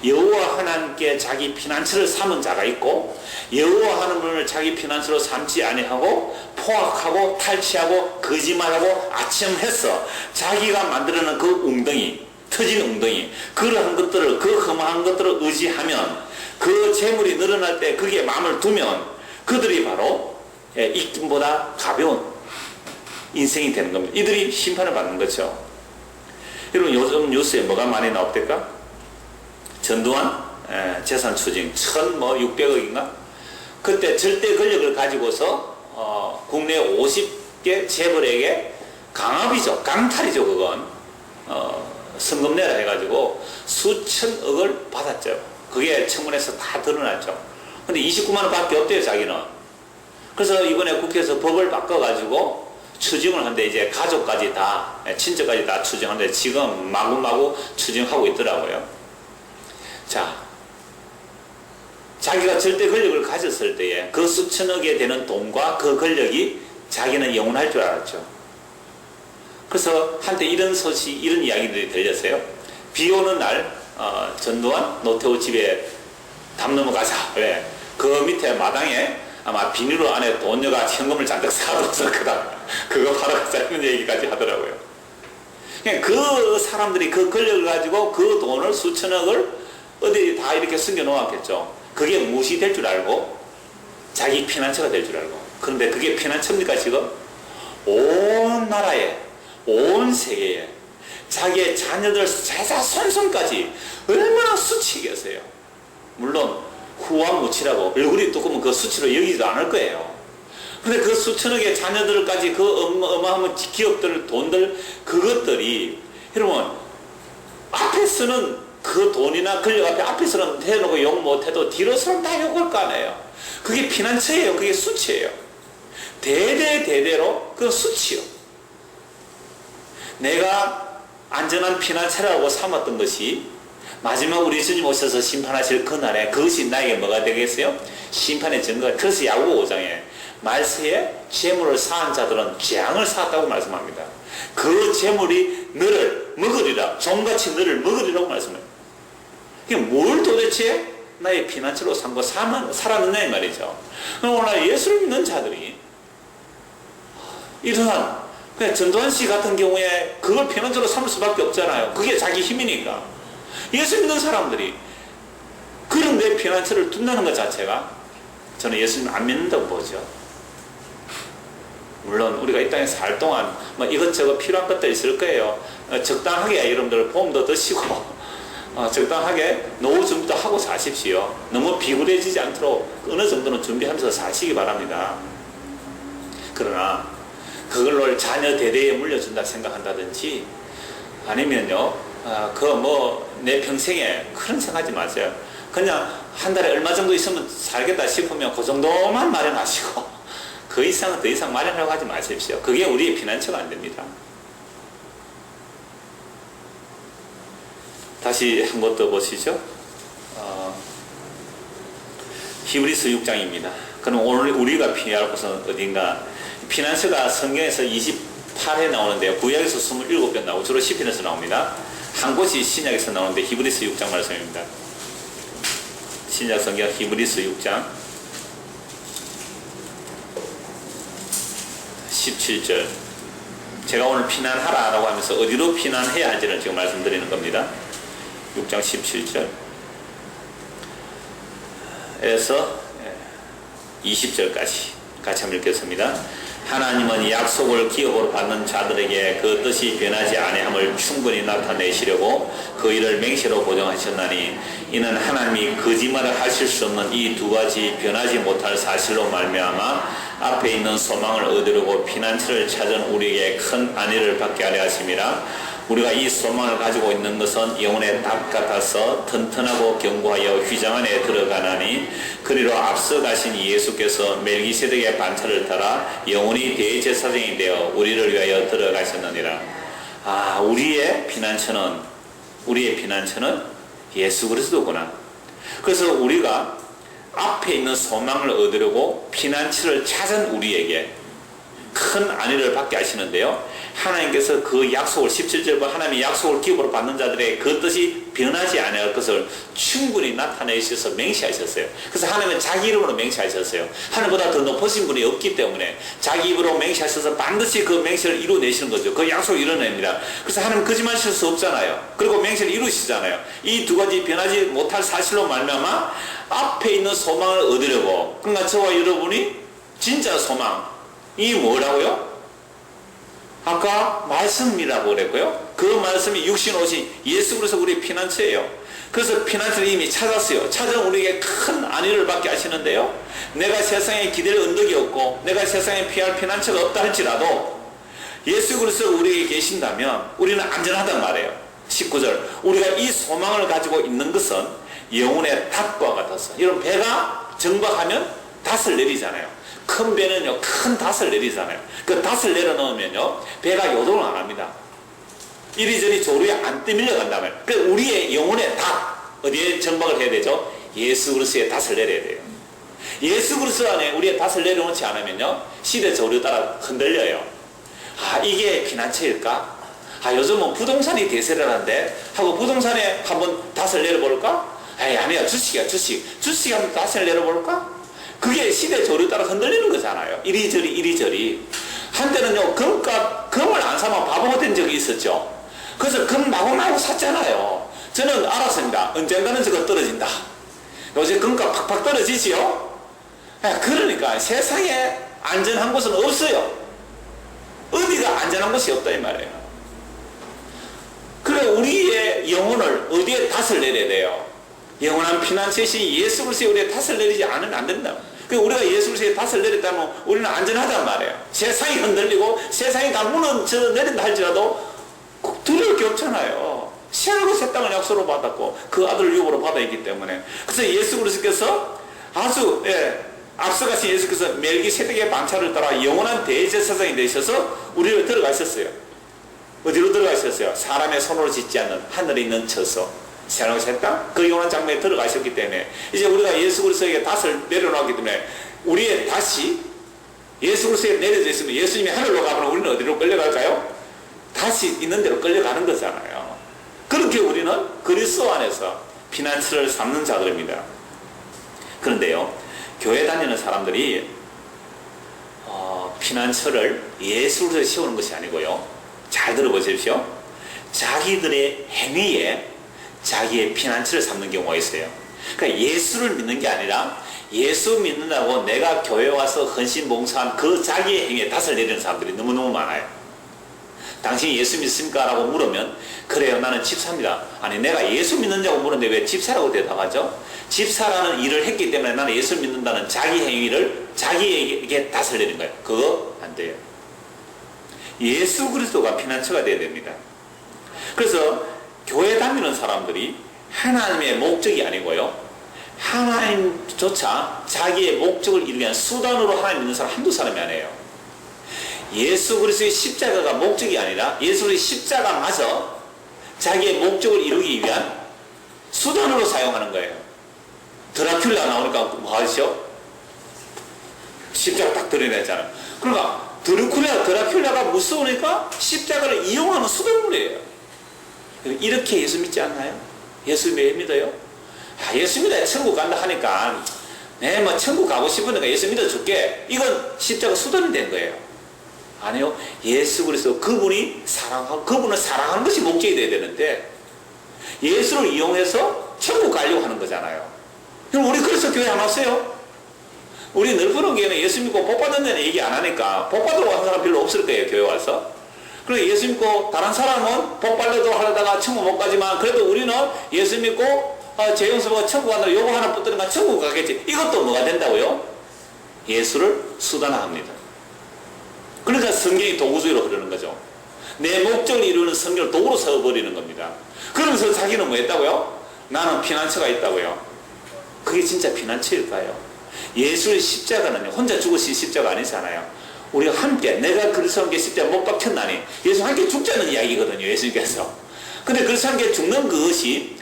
여호와 하나님께 자기 피난처를 삼은 자가 있고 여호와 하나님을 자기 피난처로 삼지 아니하고 포악하고 탈취하고 거짓말하고 아첨해서 자기가 만들어낸 그 웅덩이, 터진 웅덩이, 그러한 것들을, 그 험한 것들을 의지하면 그 재물이 늘어날 때 거기에 마음을 두면 그들이 바로 입김보다 가벼운 인생이 되는 겁니다. 이들이 심판을 받는 거죠. 여러분 요즘 뉴스에 뭐가 많이 나옵니까? 전두환 재산 추징 1,600억인가? 그때 절대 권력을 가지고서 국내 50개 재벌에게 강압이죠. 강탈이죠. 그건 성금 내라 해가지고 수천억을 받았죠. 그게 청문회에서 다 드러났죠. 근데 29만 원 밖에 없대요. 자기는. 그래서 이번에 국회에서 법을 바꿔가지고 추징을 하는데 이제 가족까지 다, 친척까지 다 추징하는데 지금 마구마구 추징하고 있더라고요. 자, 자기가 절대 권력을 가졌을 때에 그 수천억에 되는 돈과 그 권력이 자기는 영원할 줄 알았죠. 그래서 한때 이런 소식, 이런 이야기들이 들렸어요. 비 오는 날 전두환 노태우 집에 담 넘어가자. 왜? 그 밑에 마당에 아마 비닐로 안에 돈녀가 현금을 잔뜩 사둬서 그거 받아가자 이런 얘기까지 하더라고요. 그 사람들이 그 권력을 가지고 그 돈을 수천억을 어디 다 이렇게 숨겨 놓았겠죠. 그게 무엇이 될 줄 알고 자기 피난처가 될 줄 알고. 그런데 그게 피난처입니까 지금? 온 나라에, 온 세계에 자기의 자녀들 제자 손손까지 얼마나 수치겠어요. 물론 후한무치라고 얼굴이 두꺼우면 그 수치로 여기지도 않을 거예요. 근데 그 수천억의 자녀들까지 그 어마어마한 기업들, 돈들, 그것들이 여러분 앞에서는 그 돈이나 권력 앞에서는 대놓고 욕 못해도 뒤로서는 다 욕할 거 아니에요. 그게 피난처예요. 그게 수치예요. 대대로 그 수치요. 내가 안전한 피난처라고 삼았던 것이 마지막 우리 주님 오셔서 심판하실 그날에 그것이 나에게 뭐가 되겠어요? 심판의 증거. 그래서 야고보 5장에 말세에 재물을 쌓은 자들은 재앙을 쌓았다고 말씀합니다. 그 재물이 너를 먹으리라, 종같이 너를 먹으리라고 말씀해요. 이게 뭘 도대체 나의 피난처로 삼고 살았느냐 이 말이죠. 오늘 예수를 믿는 자들이 이러한 전두환 씨 같은 경우에 그걸 피난처로 삼을 수밖에 없잖아요. 그게 자기 힘이니까. 예수 믿는 사람들이 그런 내 피난처를 둔다는 것 자체가 저는 예수님 안 믿는다고 보죠. 물론 우리가 이 땅에 살 동안 뭐 이것저것 필요한 것들 있을 거예요. 적당하게 여러분들 보험도 드시고 적당하게 노후 준비도 하고 사십시오. 너무 비굴해지지 않도록 어느 정도는 준비하면서 사시기 바랍니다. 그러나 그걸로 자녀 대대에 물려준다 생각한다든지 아니면요 내 평생에 그런 생각하지 마세요. 그냥 한 달에 얼마 정도 있으면 살겠다 싶으면 그 정도만 마련하시고 그 이상은 더 이상 마련하려고 하지 마십시오. 그게 우리의 피난처가 안 됩니다. 다시 한 번 더 보시죠. 히브리서 6장입니다. 그럼 오늘 우리가 피할 곳은 어딘가? 피난처가 성경에서 28회 나오는데요. 구약에서 27번 나오고 주로 시편에서 나옵니다. 한 곳이 신약에서 나오는데 히브리서 6장 말씀입니다. 신약 성경 히브리서 6장 17절. 제가 오늘 피난하라라고 하면서 어디로 피난해야 할지를 지금 말씀드리는 겁니다. 6장 17절 에서 20절까지 같이 한번 읽겠습니다. 하나님은 약속을 기업으로 받는 자들에게 그 뜻이 변하지 아니함을 충분히 나타내시려고 그 일을 맹세로 보정하셨나니 이는 하나님이 거짓말을 하실 수 없는 이 두 가지 변하지 못할 사실로 말미암아 앞에 있는 소망을 얻으려고 피난처를 찾은 우리에게 큰 안위를 받게 하려 하심이라. 우리가 이 소망을 가지고 있는 것은 영혼의 닭 같아서 튼튼하고 견고하여 휘장 안에 들어가나니 그리로 앞서 가신 예수께서 멜기세덱의 반차를 따라 영원히 대제사장이 되어 우리를 위하여 들어가셨느니라. 우리의 피난처는 예수 그리스도구나. 그래서 우리가 앞에 있는 소망을 얻으려고 피난처를 찾은 우리에게 큰 안위를 받게 하시는데요, 하나님께서 그 약속을 17절 하나님의 약속을 기업으로 받는 자들의 그 뜻이 변하지 아니할 것을 충분히 나타내셔서 맹세하셨어요. 그래서 하나님은 자기 이름으로 맹세하셨어요. 하나님보다 더 높으신 분이 없기 때문에 자기 입으로 맹세하셔서 반드시 그 맹세를 이루어내시는 거죠. 그 약속을 이뤄냅니다. 그래서 하나님은 거짓말하실 수 없잖아요. 그리고 맹세를 이루시잖아요. 이 두 가지 변하지 못할 사실로 말미암아 앞에 있는 소망을 얻으려고, 그러니까 저와 여러분이 진짜 소망이 뭐라고요? 아까 말씀이라고 그랬고요. 그 말씀이 육신 오신 예수 그리스도 우리의 피난처예요. 그래서 피난처를 이미 찾았어요. 찾은 우리에게 큰 안위를 받게 하시는데요, 내가 세상에 기댈 언덕이 없고 내가 세상에 피할 피난처가 없다 할지라도 예수 그리스도 우리에게 계신다면 우리는 안전하단 말이에요. 19절, 우리가 이 소망을 가지고 있는 것은 영혼의 닷과 같아서, 여러분 배가 정박하면 닷을 내리잖아요. 큰 배는요, 큰 닷을 내리잖아요. 그 닷을 내려놓으면요, 배가 요동을 안 합니다. 이리저리 조류에 안 떠밀려 간다면, 그 우리의 영혼의 닷, 어디에 정박을 해야 되죠? 예수 그리스도의 닷을 내려야 돼요. 예수 그리스도 안에 우리의 닷을 내려놓지 않으면요, 시대 조류 따라 흔들려요. 이게 피난처일까? 요즘은 부동산이 대세를 하는데 하고 부동산에 한번 닷을 내려볼까? 아니야, 주식이 한번 닷을 내려볼까? 그게 시대 조류 따라 흔들리는 거잖아요. 이리저리. 한때는요, 금을 안 사면 바보가 된 적이 있었죠. 그래서 금 마구마구 샀잖아요. 저는 알았습니다. 언젠가는 저거 떨어진다. 요새 금값 팍팍 떨어지지요? 그러니까 세상에 안전한 곳은 없어요. 어디가 안전한 곳이 없다 이 말이에요. 그래, 우리의 영혼을 어디에 닷을 내려야 돼요? 영원한 피난처이신 예수 그리스도의 우리의 닷을 내리지 않으면 안 된다. 우리가 예수 그리스도의 닷을 내렸다면 우리는 안전하단 말이에요. 세상이 흔들리고 세상이 다 무너져 내린다 할지라도 두려울 게 없잖아요. 새하고 새 땅을 약속으로 받았고 그 아들을 유업으로 받아있기 때문에. 그래서 예수 그리스도께서 앞서가신 예수께서 멜기세덱의 반차를 따라 영원한 대제사장이 되셔서 우리를 들어가셨어요. 어디로 들어가셨어요? 사람의 손으로 짓지 않는 하늘에 있는 처소, 새하고 새 땅, 그 영원한 장막에 들어가셨기 때문에 이제 우리가 예수 그리스도에게 닷을 내려놓았기 때문에 우리의 닷이 예수 그리스도에 내려져 있으면 예수님이 하늘로 가면 우리는 어디로 끌려갈까요? 닷이 있는 데로 끌려가는 거잖아요. 그렇게 우리는 그리스도 안에서 피난처를 삼는 자들입니다. 그런데요, 교회 다니는 사람들이 피난처를 예수 그리스도에 세우는 것이 아니고요, 잘 들어보십시오. 자기들의 행위에 자기의 피난처를 삼는 경우가 있어요. 그러니까 예수를 믿는 게 아니라 예수 믿는다고 내가 교회 와서 헌신 봉사한 그 자기의 행위에 닷을 내리는 사람들이 너무너무 많아요. 당신이 예수 믿습니까? 라고 물으면 그래요, 나는 집사입니다. 아니, 내가 예수 믿는다고 물었는데 왜 집사라고 대답하죠? 집사라는 일을 했기 때문에 나는 예수 믿는다는 자기 행위를 자기에게 닷을 내린 거예요. 그거 안 돼요. 예수 그리스도가 피난처가 되어야 됩니다. 그래서 교회 다니는 사람들이 하나님의 목적이 아니고요, 하나님조차 자기의 목적을 이루기 위한 수단으로 하나님 믿는 사람 한두 사람이 아니에요. 예수 그리스도의 십자가가 목적이 아니라 예수 그리스도의 십자가마저 자기의 목적을 이루기 위한 수단으로 사용하는 거예요. 드라큘라 나오니까 뭐 하시죠? 십자가 딱 드러냈잖아요. 그러니까 드라큘라가 무서우니까 십자가를 이용하는 수단물이에요. 이렇게 예수 믿지 않나요? 예수 왜 믿어요? 예수 믿어야 천국 간다 하니까 천국 가고 싶으니까 예수 믿어줄게. 이건 십자가 수단이 된 거예요. 아니요, 예수 그리스도 그분을 사랑하는 것이 목적이 돼야 되는데 예수를 이용해서 천국 가려고 하는 거잖아요. 그럼 우리 그래서 교회 안 왔어요? 우리 넓은 교회는 예수 믿고 복 받는 데는 얘기 안 하니까 복 받으러 가는 사람 별로 없을 거예요, 교회 와서. 그리고 예수 믿고 다른 사람은 복 받려고 하다가 천국 못 가지만 그래도 우리는 예수 믿고 재용서가 천국 간다고 요거 하나 붙드니까 천국 가겠지. 이것도 뭐가 된다고요? 예수를 수단화합니다. 그러니까 성경이 도구주의로 흐르는 거죠. 내 목적을 이루는 성경을 도구로 써버리는 겁니다. 그러면서 자기는 뭐 했다고요? 나는 피난처가 있다고요. 그게 진짜 피난처일까요? 예수의 십자가는요, 혼자 죽으신 십자가 아니잖아요. 우리가 함께, 내가 그리스도와 함께 십자가 못 박혔나니, 예수 함께 죽자는 이야기거든요, 예수님께서. 근데 그리스도 함께 죽는 그것이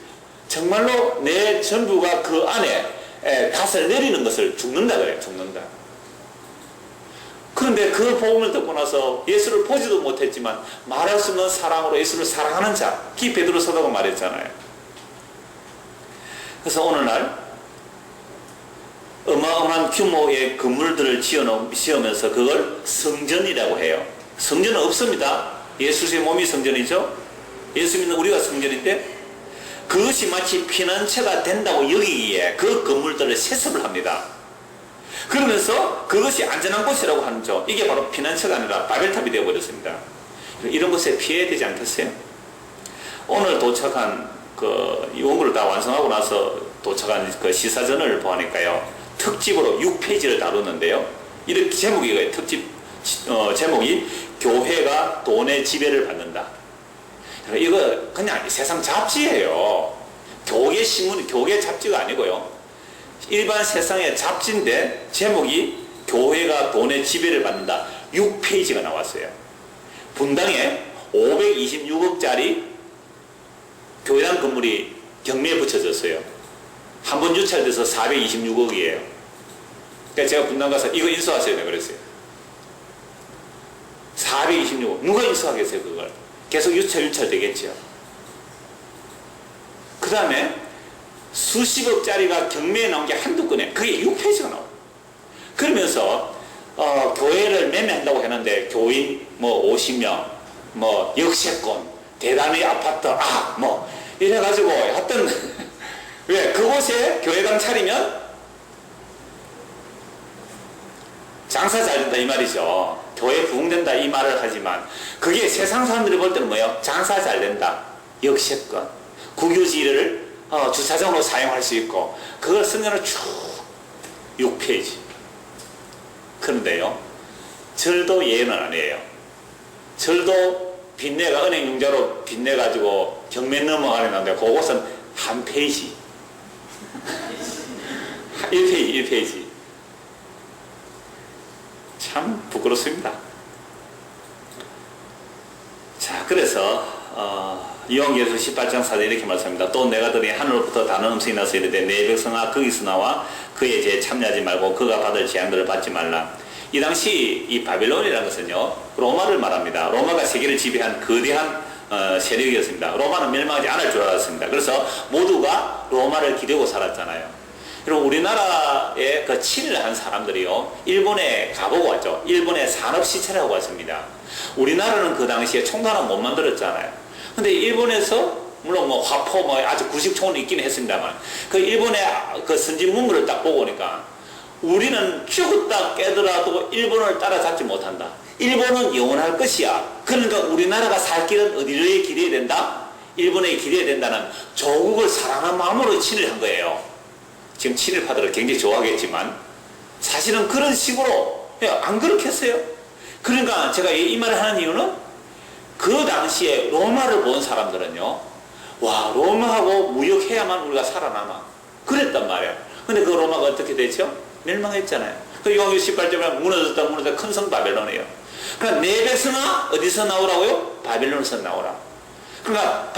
정말로 내 전부가 그 안에 갓을 내리는 것을 죽는다 그래요. 죽는다. 그런데 그 복음을 듣고 나서 예수를 보지도 못했지만 말할 수 없는 사랑으로 예수를 사랑하는 자, 기 베드로 사도가 말했잖아요. 그래서 오늘날 어마어마한 규모의 건물들을 지으면서 그걸 성전이라고 해요. 성전은 없습니다. 예수의 몸이 성전이죠. 예수 믿는 우리가 성전인데, 그것이 마치 피난처가 된다고 여기기에 그 건물들을 세습을 합니다. 그러면서 그것이 안전한 곳이라고 하는죠. 이게 바로 피난처가 아니라 바벨탑이 되어버렸습니다. 이런 것에 피해야 되지 않겠어요? 오늘 도착한 이 원고를 다 완성하고 나서 도착한 그 시사전을 보니까요, 특집으로 6페이지를 다루는데요. 이렇게 제목이 특집 제목이 교회가 돈의 지배를 받는다. 이거 그냥 세상 잡지예요. 교계 신문, 교계 잡지가 아니고요. 일반 세상의 잡지인데 제목이 교회가 돈의 지배를 받는다. 6페이지가 나왔어요. 분당에 526억짜리 교회당 건물이 경매에 붙여졌어요. 한 번 유찰돼서 426억이에요. 그러니까 제가 분당 가서 이거 인수하셔야 돼 그랬어요. 426억. 누가 인수하겠어요 그걸? 계속 유찰되겠죠. 그 다음에 수십억짜리가 경매에 나온 게 한두 건에 그게 6페이지가 나와요. 그러면서 교회를 매매한다고 했는데 교인 뭐 50명, 뭐 역세권, 대단위 아파트, 뭐 이래가지고 하여튼 왜 그곳에 교회당 차리면 장사 잘 된다 이 말이죠. 교회 부흥된다 이 말을 하지만 그게 세상 사람들이 볼 때는 뭐예요? 장사 잘 된다, 역세권, 국유지를 주차장으로 사용할 수 있고, 그걸 성경을 쭉 6페이지. 그런데요, 절도 예는 아니에요. 절도 빚내가 은행융자로 빚내가지고 경매 넘어가는 건데 그것은 한 페이지. 1페이지. 참 부끄럽습니다. 자, 그래서 요한계시록 18장 4절 이렇게 말씀합니다. 또 내가 들으니 하늘로부터 다른 음성이 나서 이르되 내 백성아 거기서 나와 그의 죄에 참여하지 말고 그가 받을 재앙들을 받지 말라. 이 당시 이 바벨론이라는 것은요, 로마를 말합니다. 로마가 세계를 지배한 거대한 세력이었습니다. 로마는 멸망하지 않을 줄 알았습니다. 그래서 모두가 로마를 기대고 살았잖아요. 그럼 우리나라에 그 친일을 한 사람들이요, 일본에 가보고 왔죠. 일본에 산업시찰하고 왔습니다. 우리나라는 그 당시에 총도 하나 못 만들었잖아요. 근데 일본에서 물론 뭐 화포 뭐 아주 구식총은 있긴 했습니다만, 그 일본의 그 선진 문물을 딱 보고 오니까 우리는 죽었다 깨더라도 일본을 따라잡지 못한다. 일본은 영원할 것이야. 그러니까 우리나라가 살 길은 어디를 기대해야 된다? 일본에 기대해야 된다는 조국을 사랑하는 마음으로 친일한 거예요. 지금 친일파들을 굉장히 좋아하겠지만 사실은 그런 식으로 안 그렇겠어요? 그러니까 제가 이 말을 하는 이유는 그 당시에 로마를 본 사람들은요, 와, 로마하고 무역해야만 우리가 살아남아 그랬단 말이에요. 근데 그 로마가 어떻게 됐죠? 멸망했잖아요. 그 요한계시록 18절에 무너졌다 큰 성 바벨론이에요. 그러니까 내 백성아 어디서 나오라고요? 바벨론에서 나오라. 그러니까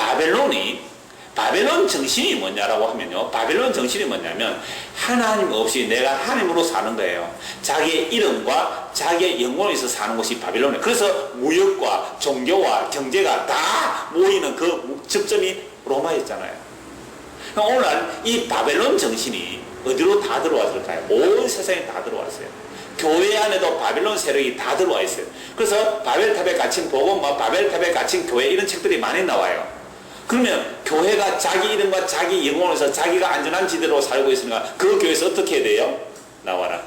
바벨론 정신이 뭐냐라고 하면요, 바벨론 정신이 뭐냐면 하나님 없이 내가 하나님으로 사는 거예요. 자기의 이름과 자기의 영광을 위해서 사는 것이 바벨론이에요. 그래서 무역과 종교와 경제가 다 모이는 그 목적점이 로마였잖아요. 그러니까 오늘 이 바벨론 정신이 어디로 다 들어왔을까요? 온 세상에 다 들어왔어요. 교회 안에도 바벨론 세력이 다 들어와 있어요. 그래서 바벨탑에 갇힌 복음, 바벨탑에 갇힌 교회 이런 책들이 많이 나와요. 그러면 교회가 자기 이름과 자기 영광을 위해서 자기가 안전한 지대로 살고 있으니까 그 교회에서 어떻게 해야 돼요? 나와라.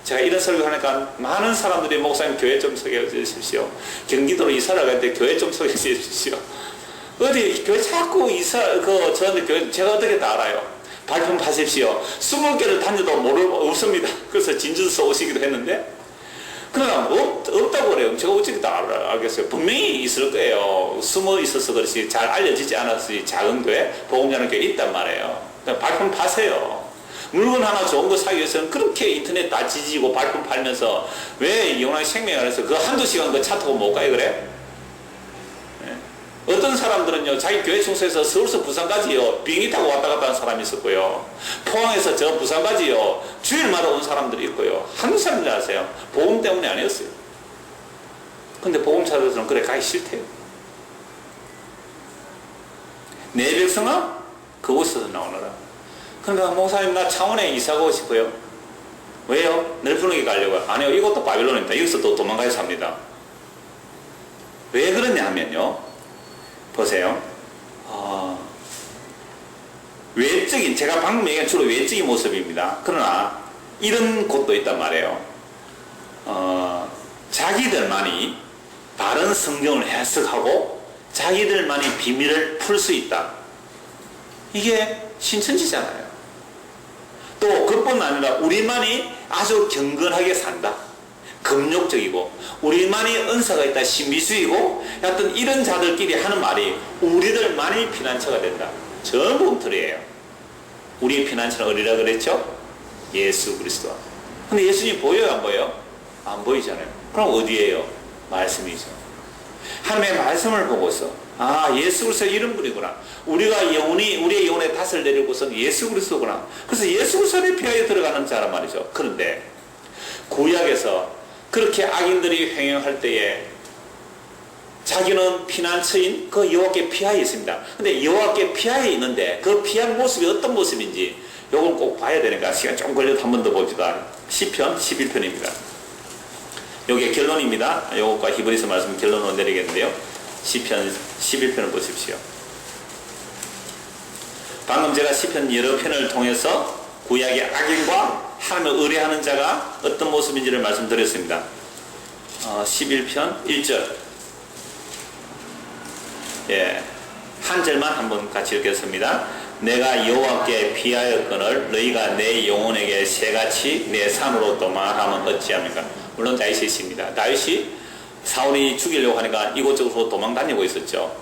제가 이런 설교하니까 많은 사람들이 목사님 교회 좀 소개해 주십시오. 경기도로 이사를 갈 때 교회 좀 소개해 주십시오. 어디 교회 자꾸 저한테 교회 제가 어떻게 다 알아요? 발품 파십시오. 20개를 다녀도 없습니다. 그래서 진주서 오시기도 했는데 그러나 없다고 그래요. 제가 어떻게 다 알겠어요. 분명히 있을 거예요. 숨어 있어서 그렇지 잘 알려지지 않았으니 작은 교회, 복음자는 교회 있단 말이에요. 발품 파세요. 물건 하나 좋은 거 사기 위해서는 그렇게 인터넷 다 지지고 발품 팔면서 왜 영원한 생명 안에서 그 한두 시간 그 차 타고 못 가요 그래? 어떤 사람들은요 자기 교회 청소에서 서울서 부산까지요 비행기 타고 왔다 갔다 하는 사람이 있었고요, 포항에서 저 부산까지요 주일마다 온 사람들이 있고요. 한국 사람들 아세요? 보험 때문에 아니었어요. 근데 보험차들은 그래 가기 싫대요. 내 백성아 그곳에서 나오너라. 그러니까 목사님 나 창원에 이사 가고 싶어요. 왜요? 넓은하게 가려고요. 아니요, 이것도 바빌론입니다. 여기서 또 도망가야 삽니다. 왜 그러냐 하면요, 보세요. 외적인, 제가 방금 얘기한 주로 외적인 모습입니다. 그러나 이런 곳도 있단 말이에요. 자기들만이 바른 성경을 해석하고 자기들만이 비밀을 풀 수 있다. 이게 신천지잖아요. 또 그뿐 아니라 우리만이 아주 경건하게 산다. 금욕적이고 우리만이 은사가 있다. 신비주의고 하여튼 이런 자들끼리 하는 말이 우리들만이 피난처가 된다. 전부 엉터리예요. 우리의 피난처는 어디라 그랬죠? 예수 그리스도. 근데 예수님 보여요 안 보여요? 안 보이잖아요. 그럼 어디예요? 말씀이죠. 하나님의 말씀을 보고서 예수 그리스도 이런 분이구나. 우리가 우리의 영혼에 탓을 내릴 곳은 예수 그리스도구나. 그래서 예수 그리스도의 피하에 들어가는 자란 말이죠. 그런데 구약에서 그렇게 악인들이 횡행할 때에 자기는 피난처인 그 여호와께 피하에 있습니다. 근데 여호와께 피하에 있는데 그 피한 모습이 어떤 모습인지 요건 꼭 봐야 되니까 시간 좀 걸려도 한 번 더 봅시다. 시편 11편입니다. 요게 결론입니다. 요것과 히브리서 말씀 결론으로 내리겠는데요. 시편 11편을 보십시오. 방금 제가 시편 여러 편을 통해서 구약의 악인과 하나님을 의뢰하는 자가 어떤 모습인지를 말씀드렸습니다. 11편 1절. 예, 한 절만 한번 같이 읽겠습니다. 내가 여호와께 피하였거늘 너희가 내 영혼에게 새같이 내 산으로 도망하면 어찌합니까? 물론 다윗이 있습니다. 다윗이 사울이 죽이려고 하니까 이곳저곳으로 도망다니고 있었죠.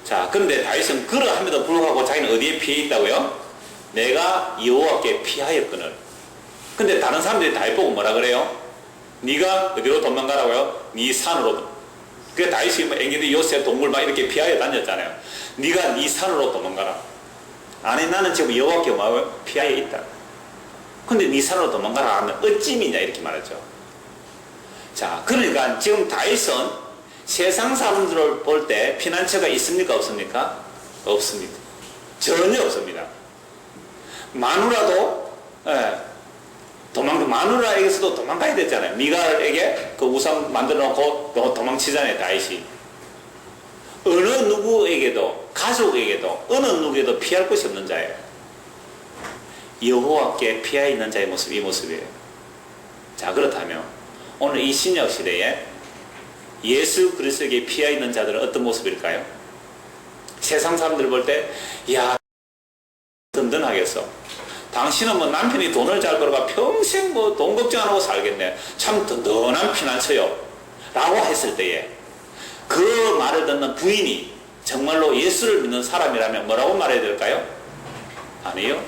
자, 그런데 다윗은 그러함에도 불구하고 자기는 어디에 피해 있다고요? 내가 여호와께 피하였거늘. 근데 다른 사람들이 다윗 보고 뭐라 그래요? 네가 어디로 도망가라고요? 네 산으로. 그 다윗이 뭐 앵기들 요새 동물 막 이렇게 피하여 다녔잖아요. 네가 네 산으로 도망가라. 아니 나는 지금 여호와께 피하여 있다. 근데 네 산으로 도망가라 하면 어찌미냐 이렇게 말하죠. 자, 그러니까 지금 다윗은 세상 사람들을 볼 때 피난처가 있습니까 없습니까? 없습니다. 전혀 없습니다. 마누라도 마누라에게서도 도망가야 되잖아요. 미갈에게 그 우상 만들어 놓고 도망치잖아요, 다윗이. 어느 누구에게도, 가족에게도, 어느 누구에게도 피할 곳이 없는 자예요. 여호와께 피해 있는 자의 모습, 이 모습이에요. 자, 그렇다면 오늘 이 신약 시대에 예수 그리스도에게 피해 있는 자들은 어떤 모습일까요? 세상 사람들 볼 때, 야, 든든하겠어. 당신은 뭐 남편이 돈을 잘 벌어가 평생 뭐 돈 걱정 안 하고 살겠네. 참 든든한 피난처요. 라고 했을 때에 그 말을 듣는 부인이 정말로 예수를 믿는 사람이라면 뭐라고 말해야 될까요? 아니요.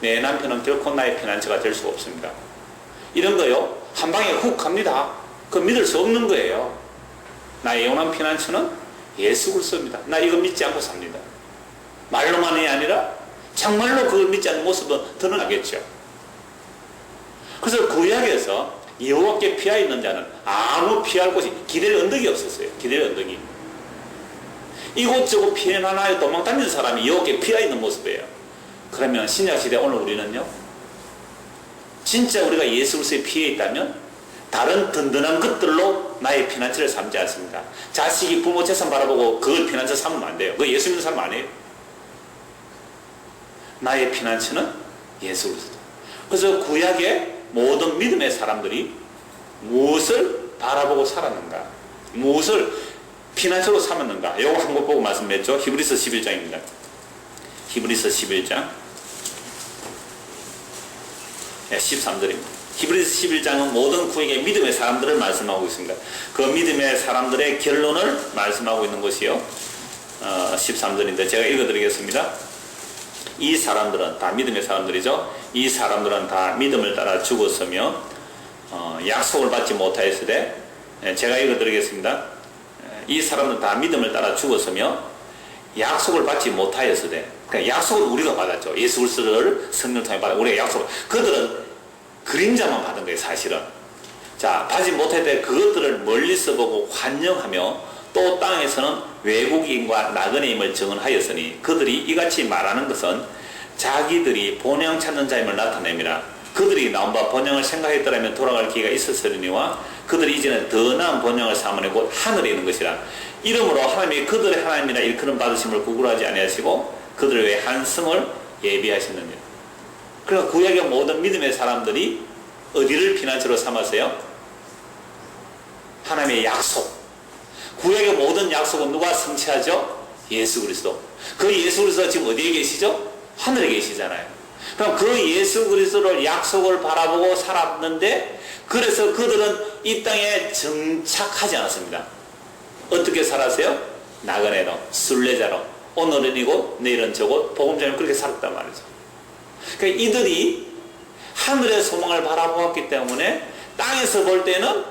내 남편은 결코 나의 피난처가 될 수가 없습니다. 이런 거요. 한 방에 훅 갑니다. 그 믿을 수 없는 거예요. 나의 영원한 피난처는 예수 그리스도입니다. 나 이거 믿지 않고 삽니다. 말로만이 아니라 정말로 그걸 믿지 않는 모습은 드러나겠죠. 그래서 구약에서 여호와께 피하 있는 자는 아무 피할 곳이 기댈 언덕이 없었어요. 기댈 언덕이. 이곳저곳 피해나나에 도망다니는 사람이 여호와께 피하 있는 모습이에요. 그러면 신약시대 오늘 우리는요, 진짜 우리가 예수 그리스도에 피해 있다면 다른 든든한 것들로 나의 피난처를 삼지 않습니다. 자식이 부모 재산 바라보고 그걸 피난처 삼으면 안 돼요. 그거 예수 믿는 사람 아니에요. 나의 피난처는 예수 그리스도. 그래서 구약의 모든 믿음의 사람들이 무엇을 바라보고 살았는가, 무엇을 피난처로 삼았는가, 요거 한 것 보고 말씀드렸죠. 히브리서 11장입니다. 히브리서 11장 13절입니다. 히브리서 11장은 모든 구약의 믿음의 사람들을 말씀하고 있습니다. 그 믿음의 사람들의 결론을 말씀하고 있는 것이요. 13절인데 제가 읽어드리겠습니다. 이 사람들은 다 믿음의 사람들이죠. 이 사람들은 다 믿음을 따라 죽었으며 약속을 받지 못하였으되, 제가 읽어드리겠습니다. 이 사람들은 다 믿음을 따라 죽었으며 약속을 받지 못하였으되, 그러니까 약속을 우리가 받았죠. 예수 그리스도를 성령 통해 받아 우리가 약속을. 그들은 그림자만 받은 거예요, 사실은. 자, 받지 못했을 때 그것들을 멀리서 보고 환영하며 또 땅에서는 외국인과 나그네임을 증언하였으니 그들이 이같이 말하는 것은 자기들이 본향 찾는 자임을 나타냅니다. 그들이 나온 바 본향을 생각했더라면 돌아갈 기회가 있었으리니와 그들이 이제는 더 나은 본향을 삼으니 곧 하늘에 있는 것이라. 이러므로 하나님이 그들의 하나님이라 일컬음 받으심을 구걸하지 아니하시고 그들을 위해 한 성을 예비하셨느니라. 그러니까 구약의 모든 믿음의 사람들이 어디를 피난처로 삼았어요? 하나님의 약속. 구약의 모든 약속은 누가 성취하죠? 예수 그리스도. 그 예수 그리스도가 지금 어디에 계시죠? 하늘에 계시잖아요. 그럼 그 예수 그리스도를 약속을 바라보고 살았는데, 그래서 그들은 이 땅에 정착하지 않았습니다. 어떻게 살았어요? 나그네로, 순례자로, 오늘은 이곳, 내일은 저곳, 복음전을 그렇게 살았단 말이죠. 그러니까 이들이 하늘의 소망을 바라보았기 때문에 땅에서 볼 때는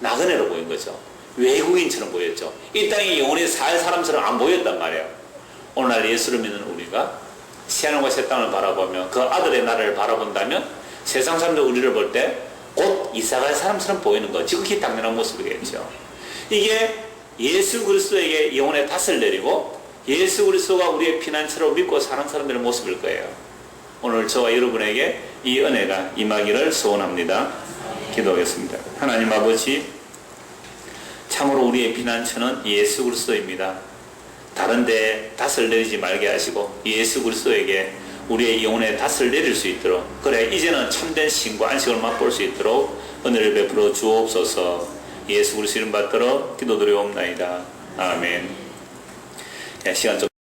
나그네로 보인 거죠. 외국인처럼 보였죠. 이 땅에 영원히 살 사람처럼 안 보였단 말이에요. 오늘날 예수를 믿는 우리가 새하늘과 새 땅을 바라보며 그 아들의 나라를 바라본다면 세상 사람들 우리를 볼 때 곧 이사갈 사람처럼 보이는 거, 지극히 당연한 모습이겠죠. 이게 예수 그리스도에게 영혼의 탓을 내리고 예수 그리스도가 우리의 피난처로 믿고 사는 사람들의 모습일 거예요. 오늘 저와 여러분에게 이 은혜가 임하기를 소원합니다. 기도하겠습니다. 하나님 아버지, 참으로 우리의 피난처는 예수 그리스도입니다. 다른 데 탓을 내리지 말게 하시고 예수 그리스도에게 우리의 영혼의 탓을 내릴 수 있도록, 그래 이제는 참된 쉼과 안식을 맛볼 수 있도록 은혜를 베풀어 주옵소서. 예수 그리스도 이름 받들어 기도드리옵나이다. 아멘. 시간 좀